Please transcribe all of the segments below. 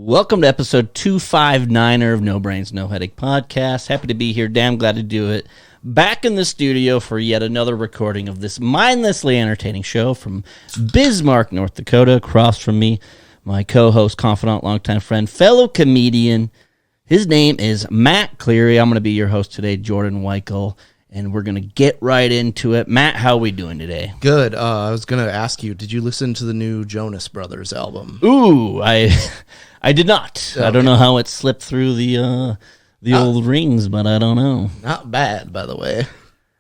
Welcome to episode 259 of No Brains, No Headache podcast. Happy to be here. Damn glad to do it. Back in the studio for yet another recording of this mindlessly entertaining show from Bismarck, North Dakota. Across from me, my co-host, confidant, longtime friend, fellow comedian. His name is Matt Cleary. I'm going to be your host today, Jordan Weichel, and we're going to get right into it. Matt, how are we doing today? Good. I was going to ask you, did you listen to the new Jonas Brothers album? Ooh, I did not. Okay. I don't know how it slipped through the old rings, but I don't know. Not bad, by the way.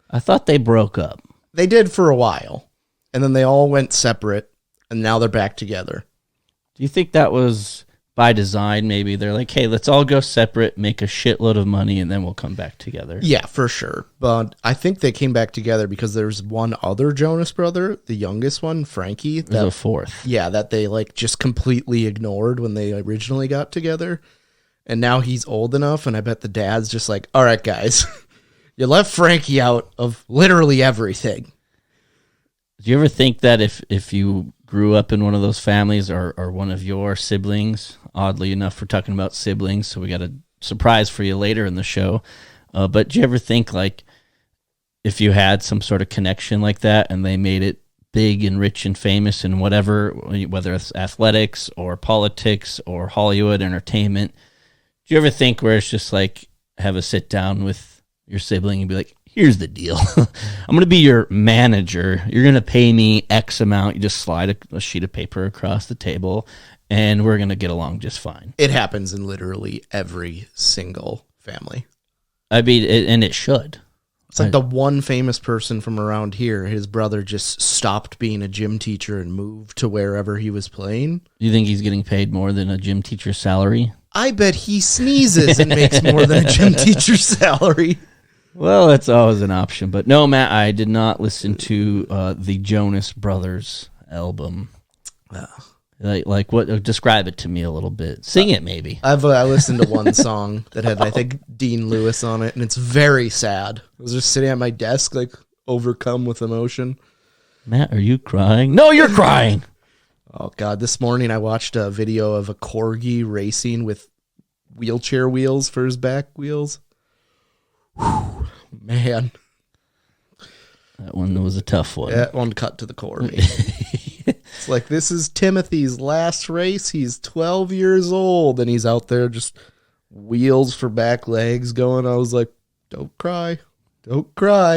I thought they broke up. They did for a while, and then they all went separate, and now they're back together. Do you think that was by design? Maybe they're like, hey, let's all go separate, make a shitload of money, and then we'll come back together. Yeah, for sure. But I think they came back together because there's one other Jonas brother, the youngest one, Frankie. There's a fourth. Yeah, that they like just completely ignored when they originally got together. And now he's old enough, and I bet the dad's just like, all right, guys, you left Frankie out of literally everything. Do you ever think that if you grew up in one of those families or one of your siblings, oddly enough, we're talking about siblings, so we got a surprise for you later in the show, but do you ever think, like, if you had some sort of connection like that and they made it big and rich and famous and whatever, whether it's athletics or politics or Hollywood entertainment, do you ever think where it's just like, have a sit down with your sibling and be like, here's the deal. I'm going to be your manager. You're going to pay me X amount. You just slide a sheet of paper across the table, and we're going to get along just fine. It happens in literally every single family. I mean, and it should. It's like the one famous person from around here, his brother just stopped being a gym teacher and moved to wherever he was playing. You think he's getting paid more than a gym teacher's salary? I bet he sneezes and makes more than a gym teacher's salary. Well, that's always an option. But no, Matt, I did not listen to the Jonas Brothers album. Like what? Describe it to me a little bit. Sing it, maybe. I listened to one song that had, I think, Dean Lewis on it, and it's very sad. I was just sitting at my desk, like, overcome with emotion. Matt, are you crying? No, you're crying! Oh, God. This morning I watched a video of a corgi racing with wheelchair wheels for his back wheels. Whew, man. That one was a tough one. That one cut to the core of me. It's like, this is Timothy's last race. He's 12 years old, and he's out there just wheels for back legs going. I was like, don't cry,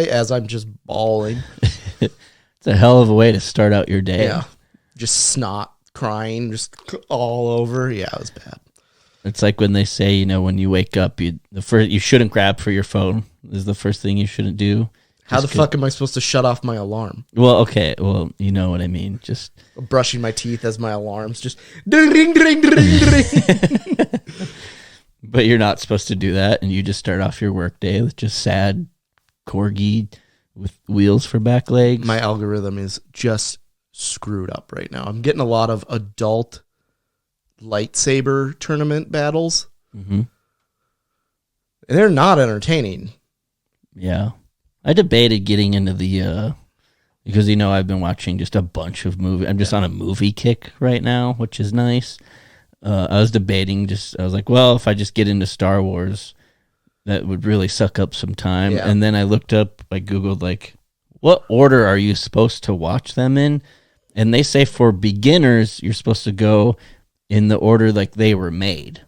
as I'm just bawling. It's a hell of a way to start out your day. Yeah, just snot, crying, just all over. Yeah, it was bad. It's like when they say, when you wake up, you shouldn't grab for your phone. Is the first thing you shouldn't do. How the fuck am I supposed to shut off my alarm? Well, okay. Well, you know what I mean. Just brushing my teeth as my alarm's just ding, ding, ding, ding, ding. But you're not supposed to do that, and you just start off your workday with just sad corgi with wheels for back legs. My algorithm is just screwed up right now. I'm getting a lot of adult lightsaber tournament battles. Mm-hmm. And they're not entertaining. Yeah. I debated getting into the, because, I've been watching just a bunch of movies. I'm just on a movie kick right now, which is nice. I was debating I was like, well, if I just get into Star Wars, that would really suck up some time. Yeah. And then I looked up, I Googled, like, what order are you supposed to watch them in? And they say for beginners, you're supposed to go in the order like they were made,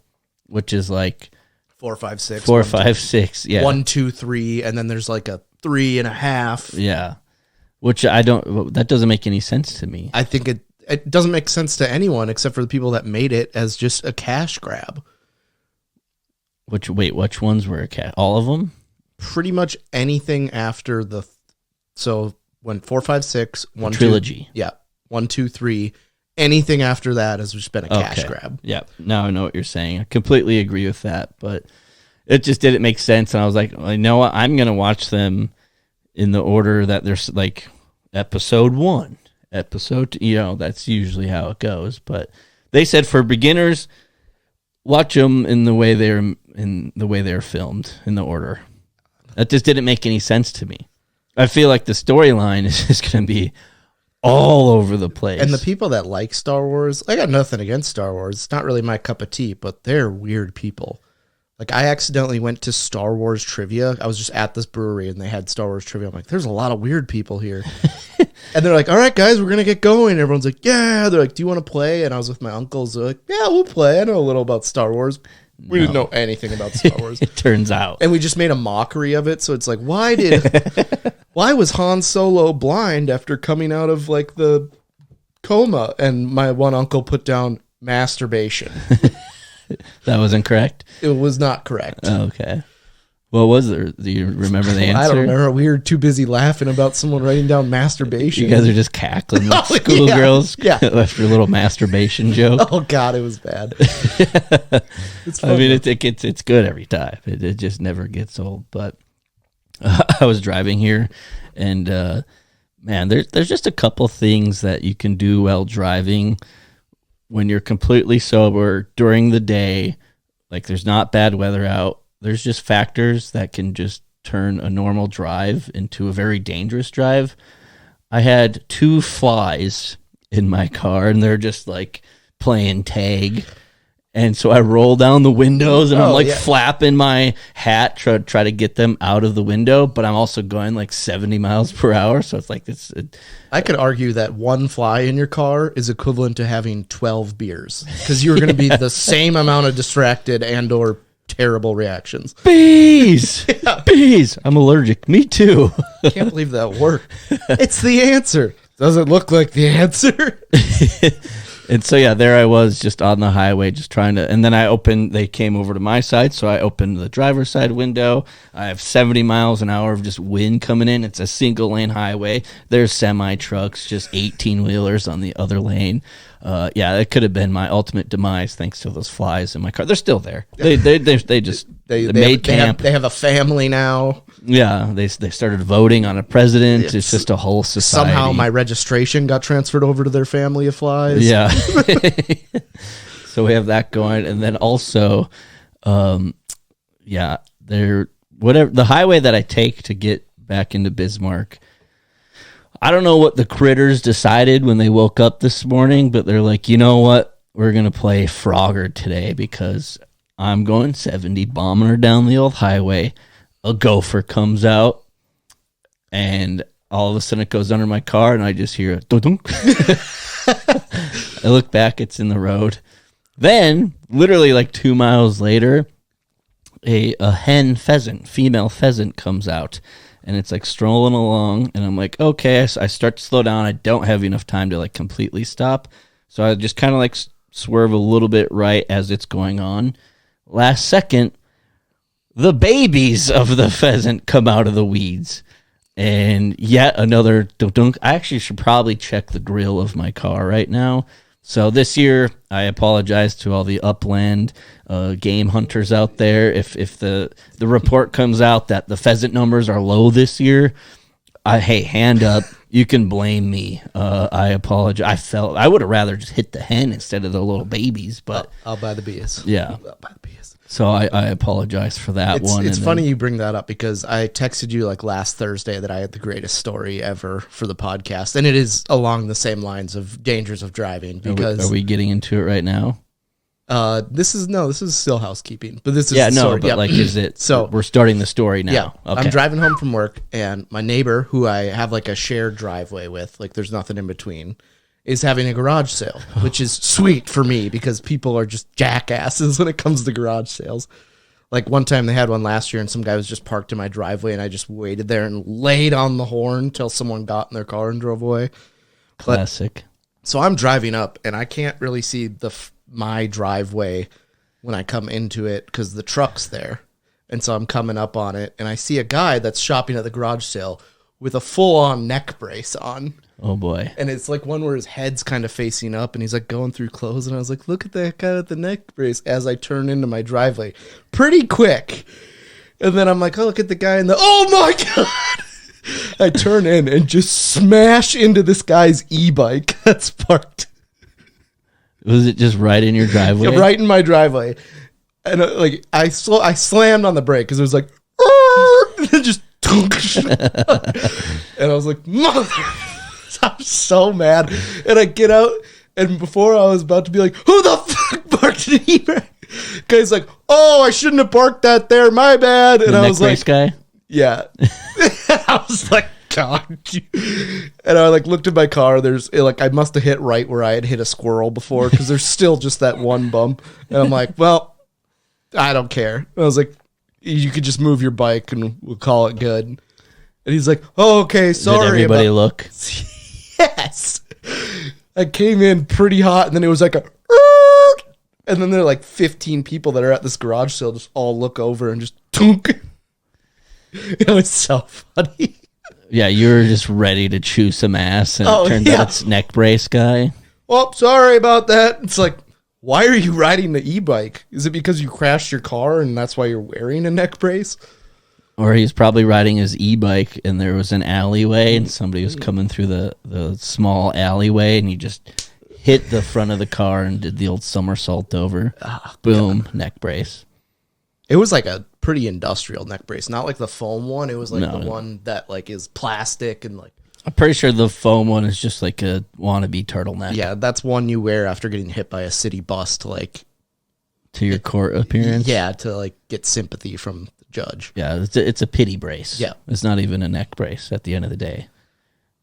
which is like 4, 5, 6. 4, 5, 6. Yeah. 1, 2, 3, and then there's like a 3.5. Yeah. Which that doesn't make any sense to me. I think it doesn't make sense to anyone except for the people that made it as just a cash grab. Which ones were a cash? All of them? Pretty much anything after so when 4, 5, 6, 1, trilogy. 2, yeah. 1, 2, 3. Anything after that has just been a cash grab. Yeah. Now I know what you're saying. I completely agree with that, but it just didn't make sense. And I was like, well, you know what? I'm going to watch them in the order that there's like episode 1, episode 2. That's usually how it goes. But they said for beginners, watch them in the way they're filmed, in the order. That just didn't make any sense to me. I feel like the storyline is just going to be all over the place. And the people that like Star Wars, I got nothing against Star Wars. It's not really my cup of tea, but they're weird people. Like, I accidentally went to Star Wars trivia. I was just at this brewery, and they had Star Wars trivia. I'm like, there's a lot of weird people here. And they're like, all right, guys, we're going to get going. Everyone's like, yeah. They're like, do you want to play? And I was with my uncles. They're like, yeah, we'll play. I know a little about Star Wars. We didn't know anything about Star Wars. It turns out. And we just made a mockery of it. So it's like, why was Han Solo blind after coming out of, like, the coma? And my one uncle put down masturbation. That wasn't correct? It was not correct. Oh, okay. What was there? Do you remember the answer? I don't remember. We were too busy laughing about someone writing down masturbation. You guys are just cackling like schoolgirls after a little masturbation joke. Oh, God, it was bad. I mean, it's good every time. It just never gets old. But I was driving here, and man, there's just a couple things that you can do while driving when you're completely sober during the day. Like, there's not bad weather out. There's just factors that can just turn a normal drive into a very dangerous drive. I had 2 flies in my car, and they're just like playing tag. And so I roll down the windows, and I'm flapping my hat, try to get them out of the window, but I'm also going like 70 miles per hour. So it's like I could argue that 1 fly in your car is equivalent to having 12 beers, because you're going to be the same amount of distracted and or terrible reactions. Bees! Bees! I'm allergic. Me too. I can't believe that worked. It's the answer. Doesn't look like the answer. And so, yeah, there I was just on the highway just trying to, and then they came over to my side, so I opened the driver's side window. I have 70 miles an hour of just wind coming in. It's a single lane highway. There's semi trucks, just 18 wheelers on the other lane. Yeah, it could have been my ultimate demise thanks to those flies in my car. They're still there. They made camp. They have a family now. Yeah, they started voting on a president. It's just a whole society. Somehow my registration got transferred over to their family of flies. Yeah. So we have that going, and then also, the highway that I take to get back into Bismarck. I don't know what the critters decided when they woke up this morning, but they're like, you know what? We're going to play Frogger today because I'm going 70, bombing her down the old highway. A gopher comes out, and all of a sudden it goes under my car, and I just hear a dunk. I look back, it's in the road. Then, literally like 2 miles later, a female pheasant comes out. And it's like strolling along, and I'm like, okay. I start to slow down. I don't have enough time to like completely stop, so I just kind of like swerve a little bit right as it's going on. Last second, the babies of the pheasant come out of the weeds, and yet another dunk. I actually should probably check the grill of my car right now. So this year, I apologize to all the upland game hunters out there. If the report comes out that the pheasant numbers are low this year, hey, hand up. You can blame me. I apologize. I would have rather just hit the hen instead of the little babies. But I'll buy the bees. Yeah. I'll buy the bees. So I apologize for that one. It's funny you bring that up because I texted you like last Thursday that I had the greatest story ever for the podcast, and it is along the same lines of dangers of driving. Because are we getting into it right now? This is still housekeeping, but this is is it? So we're starting the story now. Yeah, okay. I'm driving home from work, and my neighbor, who I have like a shared driveway with, like there's nothing in between, is having a garage sale, which is sweet for me because people are just jackasses when it comes to garage sales. Like one time they had one last year, and some guy was just parked in my driveway, and I just waited there and laid on the horn till someone got in their car and drove away. Classic. So I'm driving up, and I can't really see my driveway when I come into it because the truck's there. And so I'm coming up on it, and I see a guy that's shopping at the garage sale with a full-on neck brace on. Oh, boy. And it's like one where his head's kind of facing up, and he's like going through clothes. And I was like, look at that guy with the neck brace as I turn into my driveway. Pretty quick. And then I'm like, oh, look at the guy in oh, my God. I turn in and just smash into this guy's e-bike that's parked. Was it just right in your driveway? Yeah, right in my driveway. And I slammed on the brake because it was like, and it just, and I was like, mother. I'm so mad. And I get out, and before I was about to be like, who the fuck parked an e-bike? Guy's like, oh, I shouldn't have parked that there. My bad. And The I neck was brace like, guy? yeah. I was like, God. And I like looked at my car. There's like, I must have hit right where I had hit a squirrel before because there's still just that one bump. And I'm like, well, I don't care. And I was like, you could just move your bike and we'll call it good. And he's like, oh, okay, sorry. Did everybody look? Yes. I came in pretty hot, and then it was like a, and then there are like 15 people that are at this garage sale just all look over and just tunk. It was so funny. Yeah, you were just ready to chew some ass, and it turned out it's neck brace guy. Oh, sorry about that. It's like, why are you riding the e-bike? Is it because you crashed your car and that's why you're wearing a neck brace? Or he's probably riding his e-bike, and there was an alleyway, and somebody was coming through the small alleyway, and he just hit the front of the car and did the old somersault over. Boom, neck brace. It was like a pretty industrial neck brace, not like the foam one. It was like the one that like is plastic and like. I'm pretty sure the foam one is just like a wannabe turtleneck. Yeah, that's one you wear after getting hit by a city bus to like. To your court appearance? Yeah, to like get sympathy from the judge. Yeah, it's a pity brace. Yeah. It's not even a neck brace at the end of the day.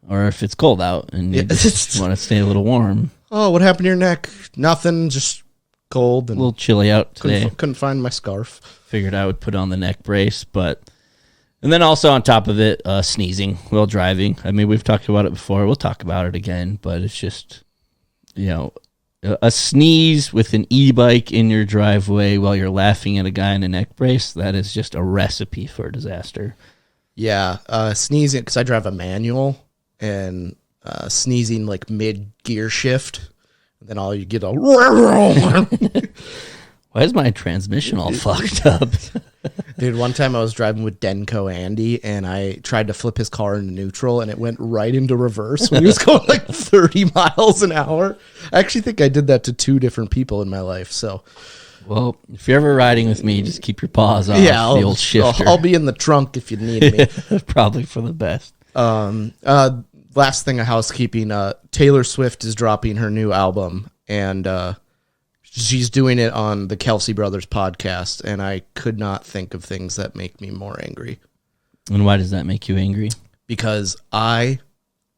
Or if it's cold out and you just want to stay a little warm. Oh, what happened to your neck? Nothing, just cold. And a little chilly out today. Couldn't find my scarf. Figured I would put on the neck brace, and then also on top of it, sneezing while driving. I mean, we've talked about it before. We'll talk about it again, but it's just, a sneeze with an e-bike in your driveway while you're laughing at a guy in a neck brace, that is just a recipe for disaster. Yeah, sneezing, because I drive a manual, and sneezing like mid-gear shift, and then all you get a... Why is my transmission all fucked up? Dude, one time I was driving with Denko Andy, and I tried to flip his car into neutral, and it went right into reverse when he was going like 30 miles an hour. I actually think I did that to 2 different people in my life, so... Well, if you're ever riding with me, just keep your paws off the old shifter. I'll be in the trunk if you need me. Probably for the best. Last thing of housekeeping, Taylor Swift is dropping her new album, and she's doing it on the Kelsey Brothers podcast, and I could not think of things that make me more angry. And why does that make you angry? Because I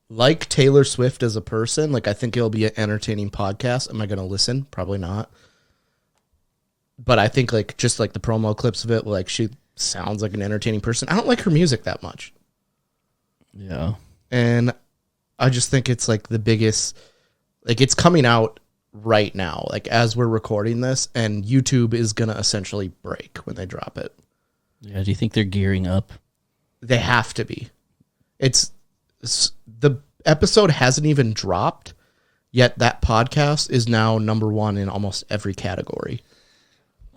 like Taylor Swift as a person. Like, I think it'll be an entertaining podcast. Am I going to listen? Probably not. But I think, like, just like the promo clips of it, like, she sounds like an entertaining person. I don't like her music that much. Yeah. And I just think it's like the biggest, like, it's coming out right now, like as we're recording this, and YouTube is going to essentially break when they drop it. Yeah. Do you think they're gearing up? They have to be. It's the episode hasn't even dropped yet. That podcast is now #1 in almost every category.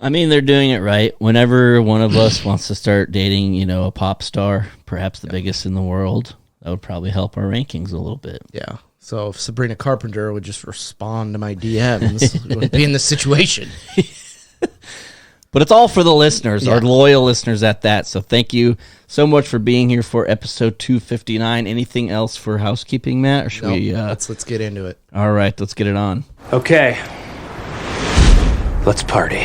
I mean, they're doing it right. Whenever one of us wants to start dating, a pop star, perhaps the biggest in the world, that would probably help our rankings a little bit. Yeah. So if Sabrina Carpenter would just respond to my DMs, we wouldn't be in this situation. But it's all for the listeners, our loyal listeners at that. So thank you so much for being here for episode 259. Anything else for housekeeping, Matt? Or should we? Let's get into it. All right, let's get it on. Okay. Let's party.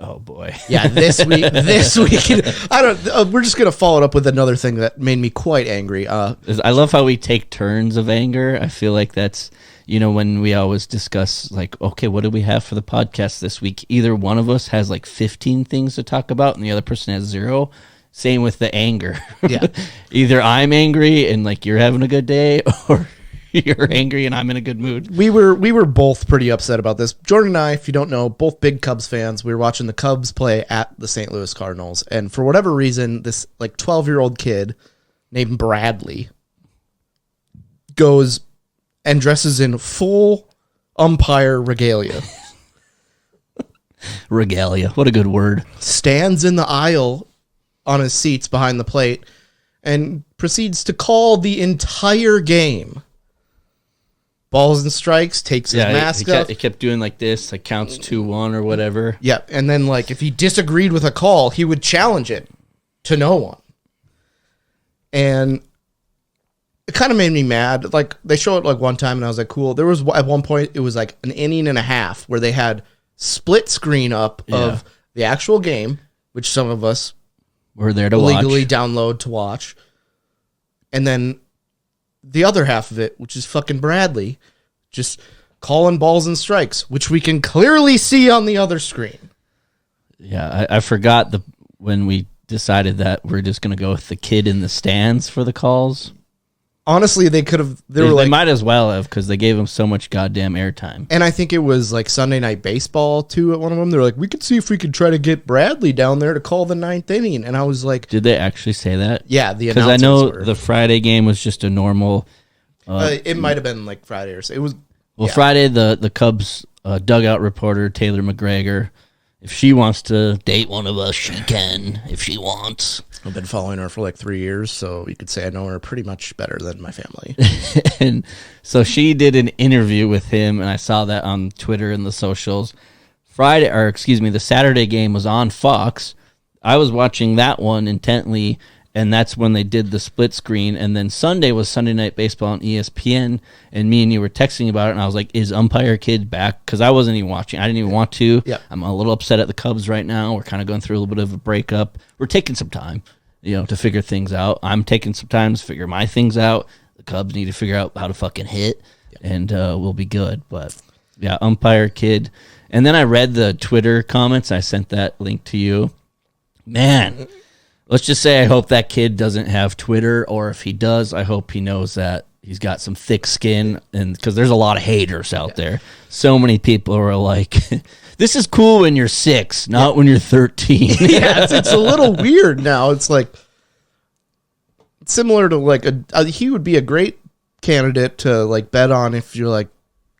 Oh boy. Yeah, this week, we're just gonna follow it up with another thing that made me quite angry. I love how we take turns of anger. I feel like that's, when we always discuss like, okay, what do we have for the podcast this week? Either one of us has like 15 things to talk about and the other person has 0. Same with the anger. Yeah. Either I'm angry and like you're having a good day, or you're angry and I'm in a good mood. We were both pretty upset about this. Jordan and I, if you don't know, both big Cubs fans. We were watching the Cubs play at the St. Louis Cardinals, and for whatever reason, this like 12-year-old kid named Bradley goes and dresses in full umpire regalia. Regalia, what a good word. Stands in the aisle on his seats behind the plate and proceeds to call the entire game. Balls and strikes, takes his mask off. He kept doing like this, like counts 2-1 or whatever. Yeah, and then like if he disagreed with a call, he would challenge it to no one. And it kind of made me mad. Like, they show it like one time, and I was like, cool. There was at one point, it was like an inning and a half where they had split screen up of the actual game, which some of us were there to illegally watch. download to watch, and then the other half of it, which is fucking Bradley, just calling balls and strikes, which we can clearly see on the other screen. Yeah, I forgot when we decided that we're just going to go with the kid in the stands for the calls. Honestly, they could have. They might as well have, because they gave him so much goddamn airtime. And I think it was like Sunday Night Baseball too. At one of them, they're like, "We could see if we could try to get Bradley down there to call the ninth inning." And I was like, "Did they actually say that?" Yeah, the because I know the Friday game was just a normal. It might have been like Friday or so. It was. Well, yeah. Friday, the Cubs dugout reporter Taylor McGregor, if she wants to date one of us, she can. If she wants. I've been following her for like 3 years, so you could say I know her pretty much better than my family. And so she did an interview with him, and I saw that on Twitter and the socials. The Saturday game was on Fox. I was watching that one intently, and that's when they did the split screen. And then Sunday was Sunday Night Baseball on ESPN, and me and you were texting about it, and I was like, is Umpire Kid back? Because I wasn't even watching. I didn't even want to. Yeah. I'm a little upset at the Cubs right now. We're kind of going through a little bit of a breakup. We're taking some time, to figure things out. I'm taking some time to figure my things out. The Cubs need to figure out how to fucking hit, and we'll be good. But, yeah, Umpire Kid. And then I read the Twitter comments. I sent that link to you. Man, let's just say I hope that kid doesn't have Twitter, or if he does, I hope he knows that he's got some thick skin, and because there's a lot of haters out there. So many people are like, this is cool when you're 6, not when you're 13. Yeah, it's a little weird now. It's like similar to like he would be a great candidate to like bet on if you're like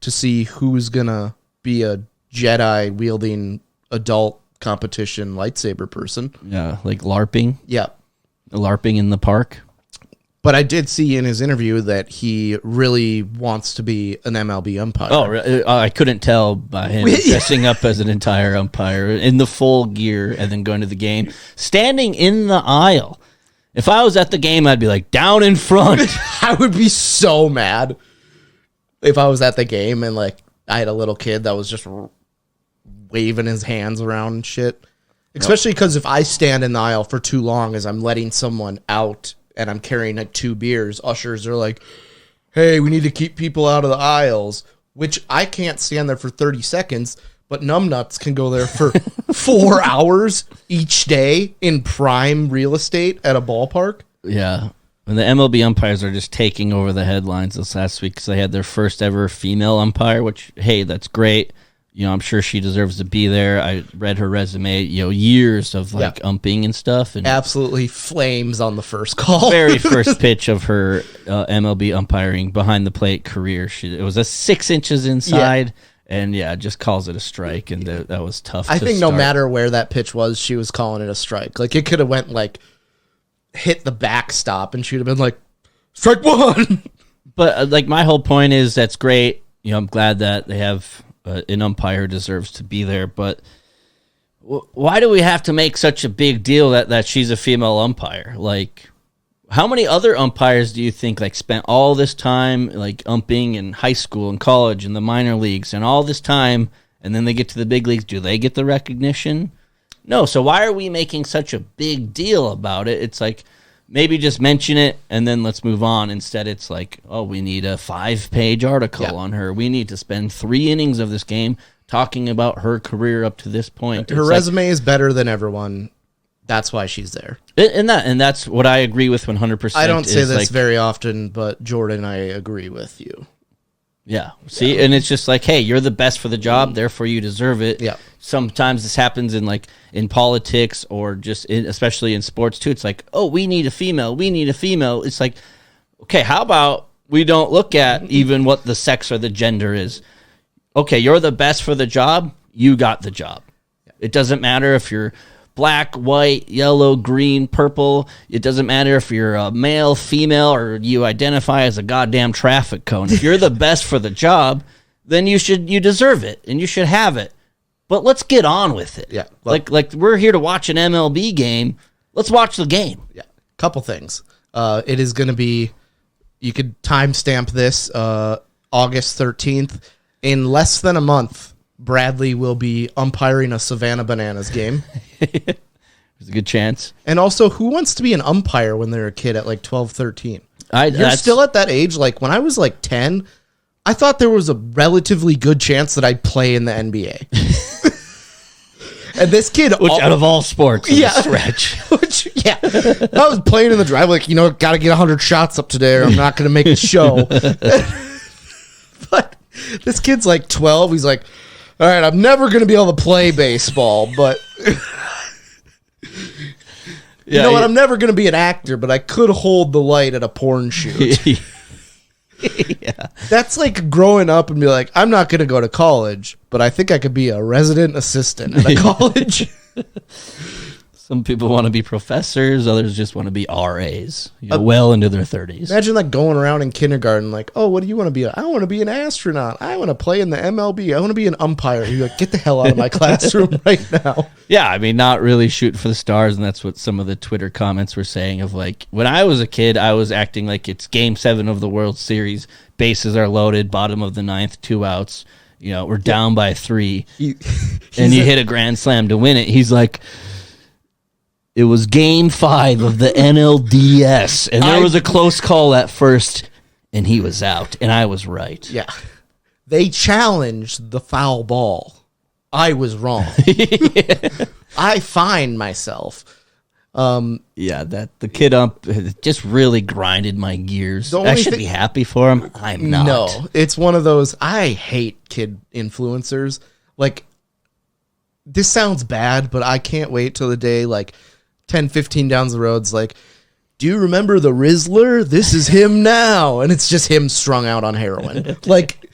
to see who's gonna be a Jedi wielding adult competition lightsaber person. Yeah, like LARPing. Yeah. LARPing in the park. But I did see in his interview that he really wants to be an MLB umpire. Oh, I couldn't tell by him dressing up as an entire umpire in the full gear and then going to the game, standing in the aisle. If I was at the game, I'd be like, down in front. I would be so mad if I was at the game and like I had a little kid that was just waving his hands around and shit. Especially because if I stand in the aisle for too long as I'm letting someone out and I'm carrying like 2 beers, ushers are like, hey, we need to keep people out of the aisles, which I can't stand there for 30 seconds, but numbnuts can go there for 4 hours each day in prime real estate at a ballpark. Yeah. And the MLB umpires are just taking over the headlines this last week because they had their first ever female umpire, which, hey, that's great. I'm sure she deserves to be there. I read her resume, years of umping and stuff. And absolutely flames on the first call. Very first pitch of her MLB umpiring behind the plate career. It was a 6 inches inside, and just calls it a strike, and that was tough. I think no matter where that pitch was, she was calling it a strike. Like it could have went like hit the backstop, and she'd have been like, strike 1. But like my whole point is that's great. I'm glad that they have. An umpire deserves to be there, but why do we have to make such a big deal that she's a female umpire? Like, how many other umpires do you think like spent all this time like umping in high school and college and the minor leagues and all this time, and then they get to the big leagues? Do they get the recognition? No. So why are we making such a big deal about it? It's like, maybe just mention it and then let's move on. Instead, it's like, oh, we need a 5-page article on her. We need to spend 3 innings of this game talking about her career up to this point. Her resume is better than everyone. That's why she's there. And that's what I agree with 100%. I don't say this very often, but Jordan, I agree with you. Yeah. See, and it's just like, hey, you're the best for the job, therefore you deserve it. Yeah. Sometimes this happens in politics or just especially in sports too. It's like, oh, we need a female. It's like, okay, how about we don't look at even what the sex or the gender is? Okay, you're the best for the job. You got the job. It doesn't matter if you're black, white, yellow, green, purple. It doesn't matter if you're a male, female, or you identify as a goddamn traffic cone. If you're the best for the job, then you deserve it and you should have it. But let's get on with it. Yeah. Like we're here to watch an MLB game. Let's watch the game. Yeah. Couple things. It is going to be you could timestamp this, August 13th. In less than a month, Bradley will be umpiring a Savannah Bananas game. There's a good chance. And also, who wants to be an umpire when they're a kid at like 12, 13? You're That's still at that age. Like when I was like 10, I thought there was a relatively good chance that I'd play in the NBA. And this kid, out of all sports, is a stretch. I was playing in the drive, like, got to get 100 shots up today, or I'm not going to make the show. But this kid's like 12. He's like, all right, I'm never going to be able to play baseball, but you know what? I'm never going to be an actor, but I could hold the light at a porn shoot. Yeah. That's like growing up and be like, I'm not going to go to college, but I think I could be a resident assistant at a college. Some people want to be professors. Others just want to be RAs, well into their 30s. Imagine like going around in kindergarten like, oh, what do you want to be? I want to be an astronaut. I want to play in the MLB. I want to be an umpire. You're like, get the hell out of my classroom right now. Yeah, I mean, not really shooting for the stars, and that's what some of the Twitter comments were saying of like, when I was a kid, I was acting like it's Game 7 of the World Series. Bases are loaded, bottom of the ninth, 2 outs. We're down by 3. And you hit a grand slam to win it. He's like, it was Game 5 of the NLDS, and there was a close call at first, and he was out, and I was right. Yeah. They challenged the foul ball. I was wrong. I find myself. That the kid ump just really grinded my gears. I should be happy for him. I'm not. No, it's one of those. I hate kid influencers. Like, this sounds bad, but I can't wait till the day, like, 10, 15 down the road's like, do you remember the Rizzler? This is him now. And it's just him strung out on heroin. Like,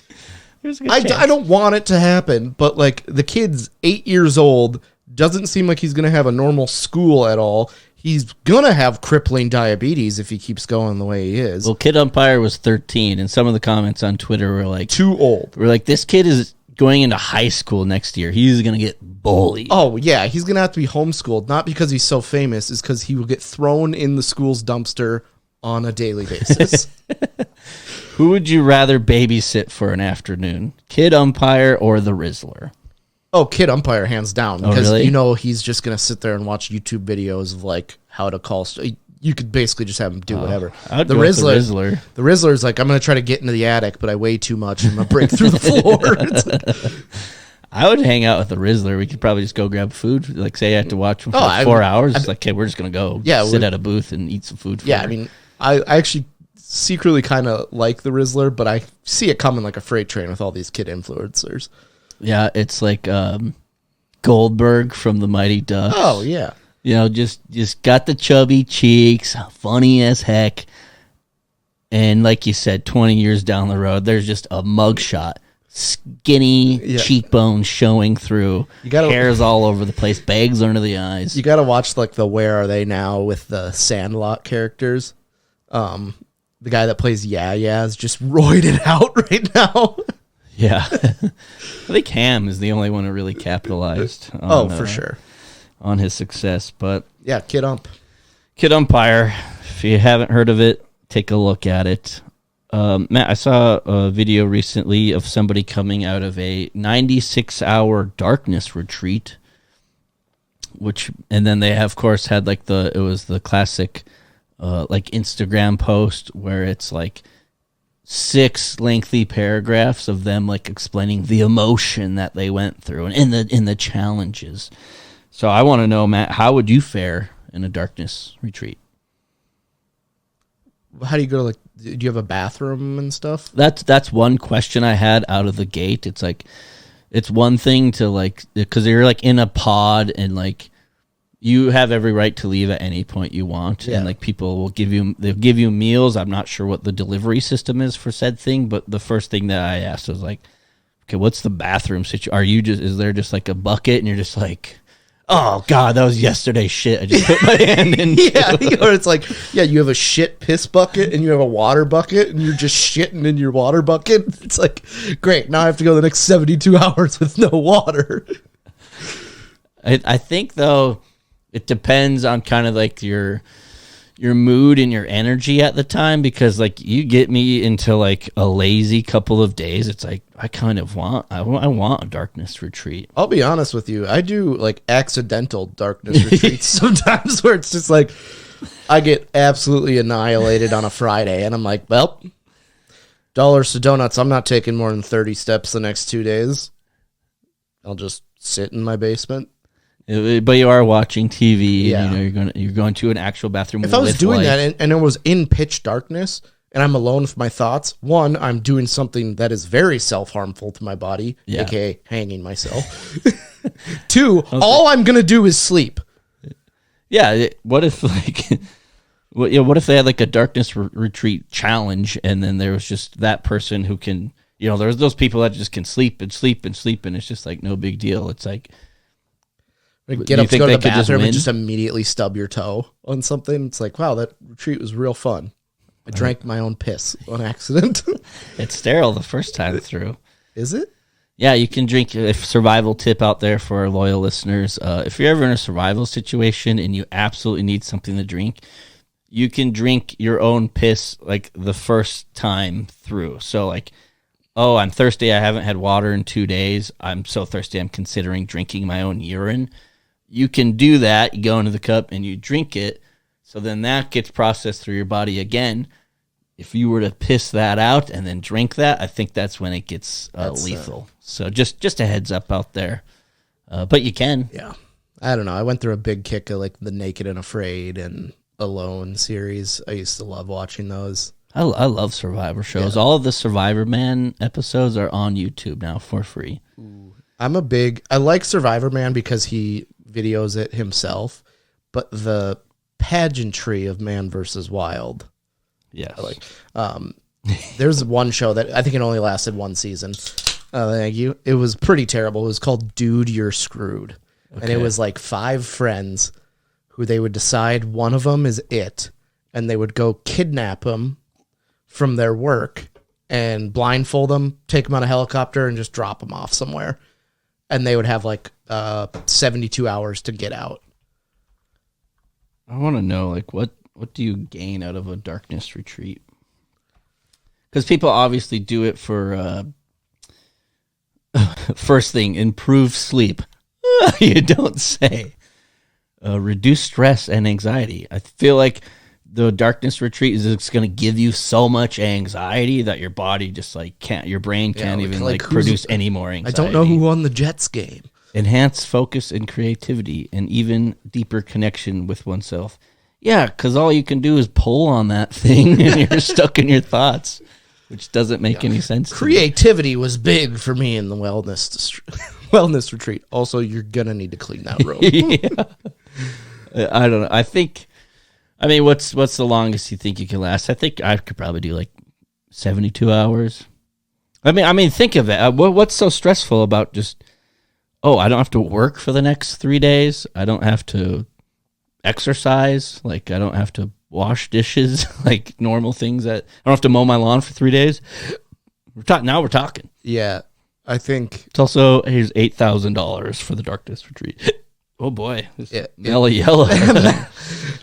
I don't want it to happen, but like the kid's 8 years old, doesn't seem like he's going to have a normal school at all. He's going to have crippling diabetes if he keeps going the way he is. Well, kid umpire was 13, and some of the comments on Twitter were like, too old. We're like, this kid is going into high school next year. He's going to get bullied. Oh, yeah. He's going to have to be homeschooled, not because he's so famous, it's because he will get thrown in the school's dumpster on a daily basis. Who would you rather babysit for an afternoon? Kid umpire or the Rizzler? Oh, kid umpire, hands down. Oh, Because, really? he's just going to sit there and watch YouTube videos of, like, how to call. You could basically just have him do whatever. I'd go with the Rizzler. The Rizzler's like, I'm going to try to get into the attic, but I weigh too much and I'm going to break through the floor. It's like, I would hang out with the Rizzler. We could probably just go grab food. Like, say I have to watch him for 4 hours. It's like, okay, we're just going to go sit at a booth and eat some food. I mean, I actually secretly kind of like the Rizzler, but I see it coming like a freight train with all these kid influencers. Yeah, it's like Goldberg from the Mighty Ducks. Oh, yeah. Just got the chubby cheeks, funny as heck. And like you said, 20 years down the road, there's just a mugshot. Skinny cheekbones showing through. Hairs all over the place, bags under the eyes. You got to watch like the Where Are They Now with the Sandlot characters. The guy that plays Yeah is just roided out right now. Yeah. I think Ham is the only one who really capitalized on, for sure, on his success. But yeah, Kid Umpire. If you haven't heard of it, take a look at it. Matt, I saw a video recently of somebody coming out of a 96-hour darkness retreat, and then they of course had like it was the classic like Instagram post where it's like 6 lengthy paragraphs of them like explaining the emotion that they went through and in the challenges. So I want to know, Matt, how would you fare in a darkness retreat? How do you go to, like, do you have a bathroom and stuff? That's one question I had out of the gate. It's like, it's one thing to like, because you're like in a pod and like you have every right to leave at any point you want. Yeah. And like people will give you meals. I'm not sure what the delivery system is for said thing, but the first thing that I asked was like, okay, what's the bathroom situation? Is there just like a bucket and you're just like, oh God, that was yesterday's shit. I just put my hand in. Yeah, it's like, you have a shit piss bucket and you have a water bucket and you're just shitting in your water bucket. It's like, great, now I have to go the next 72 hours with no water. I think though, it depends on kind of like your your mood and your energy at the time, because like you get me into like a lazy couple of days. It's like I want a darkness retreat. I'll be honest with you. I do like accidental darkness retreats sometimes where it's just like I get absolutely annihilated on a Friday and I'm like, well, dollars to donuts. I'm not taking more than 30 steps the next 2 days. I'll just sit in my basement. But you are watching TV. Yeah. And, you're going to an actual bathroom. If I was doing light. that and it was in pitch darkness and I'm alone with my thoughts, one, I'm doing something that is very self-harmful to my body, aka hanging myself. Two, all I'm gonna do is sleep. Yeah. What if like, what if they had like a darkness retreat challenge, and then there was just that person who can, there's those people that just can sleep and sleep and sleep, and it's just like no big deal. It's like. Get up to go to the bathroom and just immediately stub your toe on something. It's like, wow, that retreat was real fun. I drank my own piss on accident. It's sterile the first time through. Is it? Yeah, you can drink. A survival tip out there for our loyal listeners. If you're ever in a survival situation and you absolutely need something to drink, you can drink your own piss like the first time through. So like, oh, I'm thirsty. I haven't had water in 2 days. I'm so thirsty. I'm considering drinking my own urine. You can do that. You go into the cup and you drink it. So then that gets processed through your body again. If you were to piss that out and then drink that, I think that's when it gets lethal. So just a heads up out there. But you can. Yeah. I don't know. I went through a big kick of like the Naked and Afraid and Alone series. I used to love watching those. I love Survivor shows. Yeah. All of the Survivor Man episodes are on YouTube now for free. I like Survivor Man because he videos it himself, but the pageantry of Man versus Wild. Yes. There's one show that I think it only lasted one season. Thank you. It was pretty terrible. It was called Dude, You're Screwed. Okay. And it was like 5 friends who they would decide one of them is it, and they would go kidnap them from their work and blindfold them, take them on a helicopter, and just drop them off somewhere. And they would have like 72 hours to get out. I want to know, like, what do you gain out of a darkness retreat? Because people obviously do it for, first thing, improve sleep. You don't say. Reduce stress and anxiety. I feel like the darkness retreat is going to give you so much anxiety that your body just like can't, your brain can't even like produce any more anxiety. I don't know who won the Jets game. Enhance focus and creativity and even deeper connection with oneself. Yeah, because all you can do is pull on that thing and you're stuck in your thoughts, which doesn't make any sense. Creativity was big for me in the wellness retreat. Also, you're going to need to clean that room. Yeah. I don't know. What's the longest you think you can last? I think I could probably do like 72 hours. Think of it. What's so stressful about just, I don't have to work for the next 3 days. I don't have to exercise. Like, I don't have to wash dishes, like normal things that I don't have to mow my lawn for 3 days. Now we're talking. Yeah. I think it's also, here's $8,000 for the darkness retreat. Oh boy. Mela Yella.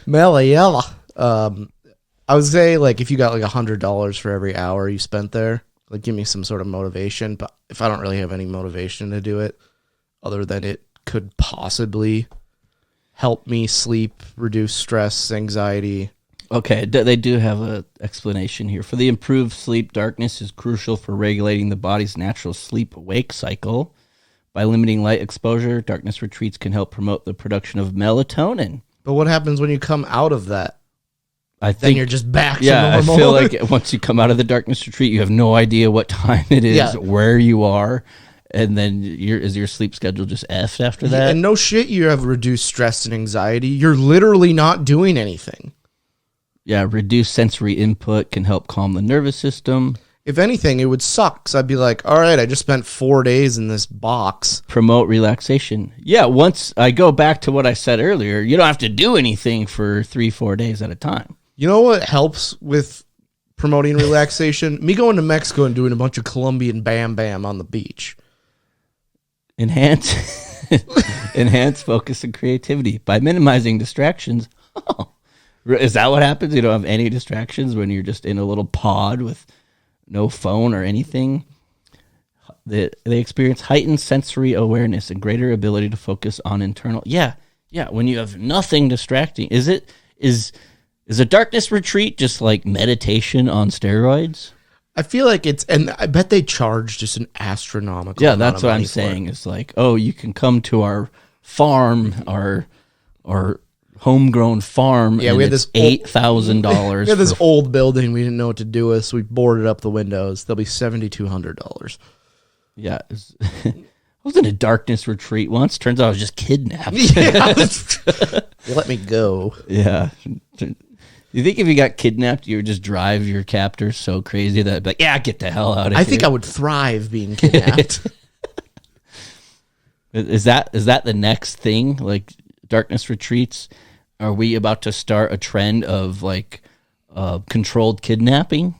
Mela Yella. I would say like if you got like $100 for every hour you spent there, like give me some sort of motivation. But if I don't really have any motivation to do it, other than it could possibly help me sleep, reduce stress, anxiety. Okay, they do have an explanation here. For the improved sleep, darkness is crucial for regulating the body's natural sleep-wake cycle. By limiting light exposure, darkness retreats can help promote the production of melatonin. But what happens when you come out of that? Then you're just back to normal. I feel like once you come out of the darkness retreat, you have no idea what time it is, where you are, and then is your sleep schedule just effed after that? And no shit, you have reduced stress and anxiety. You're literally not doing anything. Yeah, reduced sensory input can help calm the nervous system. If anything, it would suck because I'd be like, all right, I just spent 4 days in this box. Promote relaxation. Yeah, once I go back to what I said earlier, you don't have to do anything for 3-4 days at a time. You know what helps with promoting relaxation? Me going to Mexico and doing a bunch of Colombian bam bam on the beach. Enhance focus and creativity by minimizing distractions. Is that what happens? You don't have any distractions when you're just in a little pod with no phone or anything? They experience heightened sensory awareness and greater ability to focus on internal. Yeah. When you have nothing distracting, is a darkness retreat just like meditation on steroids? I feel like and I bet they charge just an astronomical. Yeah, amount that's of what money I'm for saying. it. It's like, oh, you can come to our farm, our homegrown farm. Yeah, and we had it's this $8,000. We had this old building. We didn't know what to do with, so we boarded up the windows. They'll be $7,200. Yeah, I was in a darkness retreat once. Turns out I was just kidnapped. Yeah, let me go. Yeah. You think if you got kidnapped, you would just drive your captors so crazy that, like, yeah, get the hell out of here? I think I would thrive being kidnapped. Is that the next thing? Like darkness retreats? Are we about to start a trend of like controlled kidnapping?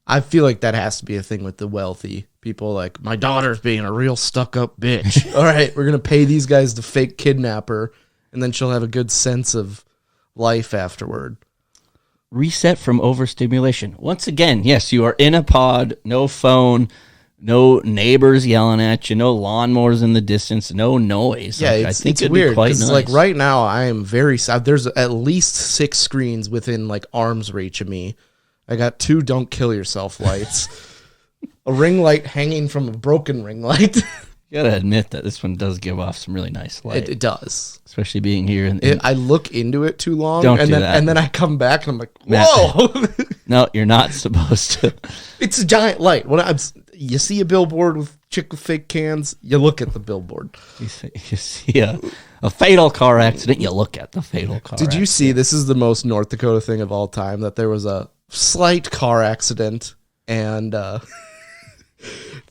I feel like that has to be a thing with the wealthy people. Like, my daughter's being a real stuck-up bitch. All right, we're going to pay these guys to fake kidnap her, and then she'll have a good sense of life afterward. Reset from overstimulation. Once again, yes, you are in a pod, no phone, no neighbors yelling at you, no lawnmowers in the distance, no noise. Yeah, I think it'd weird be quite nice. like right now I am very sad. There's at least 6 screens within like arm's reach of me. I got 2 don't kill yourself lights, a ring light hanging from a broken ring light. You gotta admit that this one does give off some really nice light. It does. Especially being here. I look into it too long, Don't and do then that. and then I come back and I'm like, Matt. whoa! No, you're not supposed to. It's a giant light. You see a billboard with chick with fake cans, you look at the billboard. You see a fatal car accident, you look at the fatal car Did you accident. see, this is the most North Dakota thing of all time, that there was a slight car accident and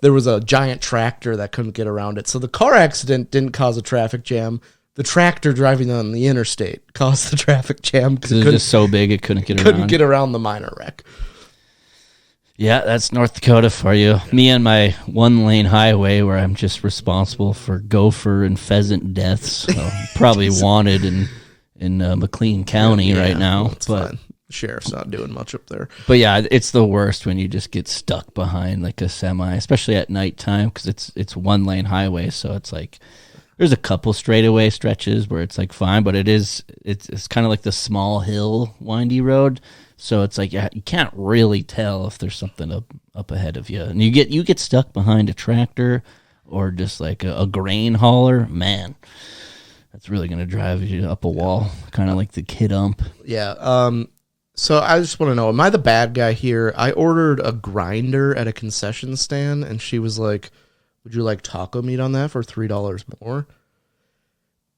there was a giant tractor that couldn't get around it. So the car accident didn't cause a traffic jam. The tractor driving on the interstate caused the traffic jam because It was just so big it couldn't get couldn't around. get around the minor wreck. Yeah, that's North Dakota for you. Me on my 1-lane highway where I'm just responsible for gopher and pheasant deaths. So probably wanted in McLean County right now. It's But fine. The sheriff's not doing much up there. But yeah, it's the worst when you just get stuck behind like a semi, especially at nighttime because it's 1-lane highway. So it's like there's a couple straightaway stretches where it's like fine, but it's kind of like the small hill windy road. So it's like you can't really tell if there's something up ahead of you, and you get stuck behind a tractor or just like a grain hauler. Man, that's really gonna drive you up a wall, kind of like the kid ump. Yeah. So I just want to know, am I the bad guy here? I ordered a grinder at a concession stand, and she was like, "Would you like taco meat on that for $3 more?"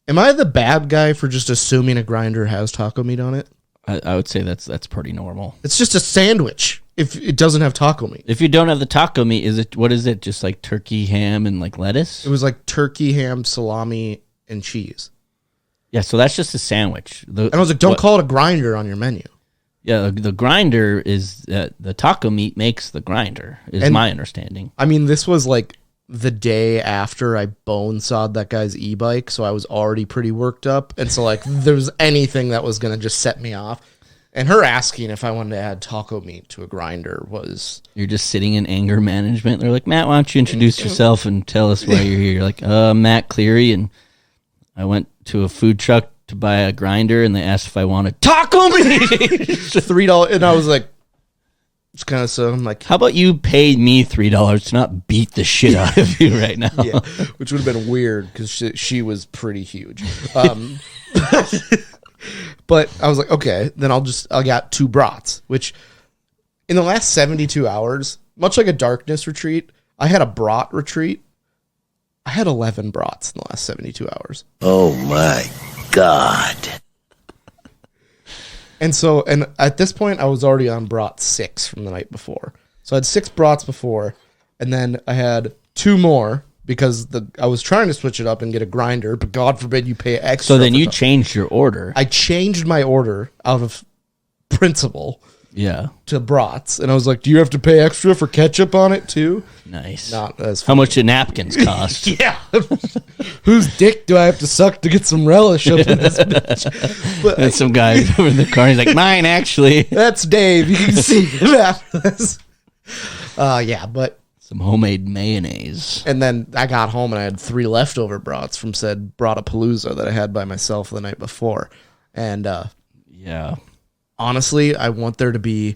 Am I the bad guy for just assuming a grinder has taco meat on it? I would say that's pretty normal. It's just a sandwich if it doesn't have taco meat. If you don't have the taco meat, what is it? Just like turkey, ham, and like lettuce? It was like turkey, ham, salami, and cheese. Yeah, so that's just a sandwich. And I was like, don't call it a grinder on your menu. Yeah, the grinder is the taco meat makes the grinder, is my understanding. I mean, this was like the day after I bone sawed that guy's e-bike, so I was already pretty worked up. And so, like, there was anything that was going to just set me off. And her asking if I wanted to add taco meat to a grinder was... You're just sitting in anger management. They're like, Matt, why don't you introduce yourself and tell us why you're here? You're like, Matt Cleary, and I went to a food truck to buy a grinder, and they asked if I wanted taco meat. $3, and I was like, it's kind of so. I'm like, how about you pay me $3 to not beat the shit out of you right now? yeah, which would have been weird because she was pretty huge. But I was like, okay, then I got 2 brats, which in the last 72 hours, much like a darkness retreat, I had a brat retreat. I had 11 brats in the last 72 hours. Oh my God. And so, and at this point, I was already on brat 6 from the night before. So I had 6 brats before, and then I had 2 more because I was trying to switch it up and get a grinder, but God forbid you pay extra. So then you changed your order. I changed my order out of principle. Yeah. to brats. And I was like, do you have to pay extra for ketchup on it too? Nice. Not as How much do napkins cost? Yeah. Whose dick do I have to suck to get some relish up in this bitch? But And some guy over in the car, he's like, mine, actually. that's Dave. You can see him after this. Yeah, but Some homemade mayonnaise. and then I got home and I had 3 leftover brats from said Bratapalooza that I had by myself the night before. And Yeah. honestly, I want there to be,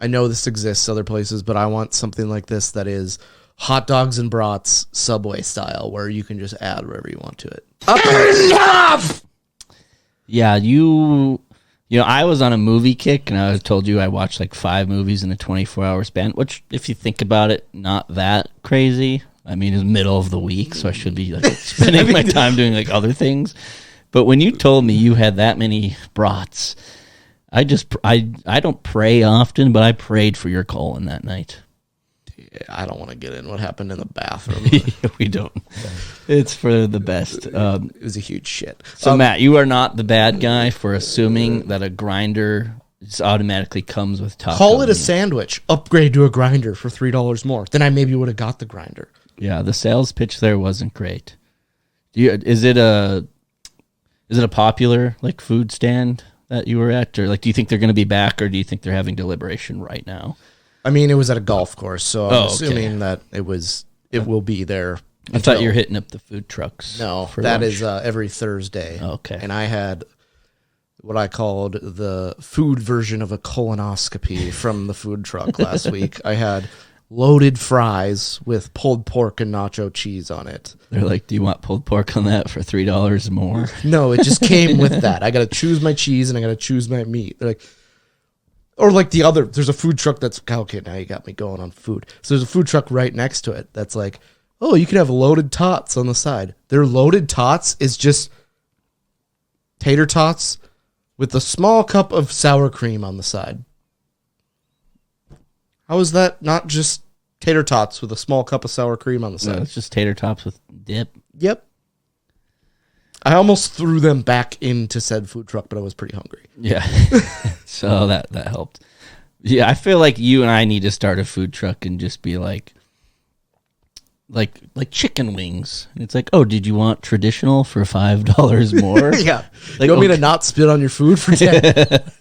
I know this exists other places, but I want something like this that is hot dogs and brats Subway style, where you can just add whatever you want to it. Yeah, you know, I was on a movie kick, and I told you I watched like 5 movies in a 24-hour span, which, if you think about it, not that crazy. I mean, it's middle of the week, so I should be like spending my time doing like other things. But when you told me you had that many brats, I don't pray often, but I prayed for your colon that night. I don't want to get in what happened in the bathroom. We don't. It's for the best. It was a huge shit. So, Matt, you are not the bad guy for assuming that a grinder just automatically comes with taco. Call it a meat. sandwich. Upgrade to a grinder for $3 more. Then I maybe would have got the grinder. Yeah, the sales pitch there wasn't great. Is it a popular like food stand that you were at, or like do you think they're going to be back, or do you think they're having deliberation right now? I mean, it was at a golf course, so I'm Oh, okay. assuming that it will be there. I thought you were hitting up the food trucks. No, for that lunch. is every Thursday. Okay. And I had what I called the food version of a colonoscopy from the food truck last week. I had loaded fries with pulled pork and nacho cheese on it. They're like, do you want pulled pork on that for $3 more? No, it just came with that. I got to choose my cheese and I got to choose my meat. They're like, or like there's a food truck that's, okay, now you got me going on food. So there's a food truck right next to it that's like, oh, you can have loaded tots on the side. Their loaded tots is just tater tots with a small cup of sour cream on the side. How is that not just tater tots with a small cup of sour cream on the No, side? it's just tater tots with dip. Yep. I almost threw them back into said food truck, but I was pretty hungry. Yeah. So that helped. Yeah, I feel like you and I need to start a food truck and just be like chicken wings. And it's like, oh, did you want traditional for $5 more? Yeah. Like, you want me okay. to not spit on your food for 10?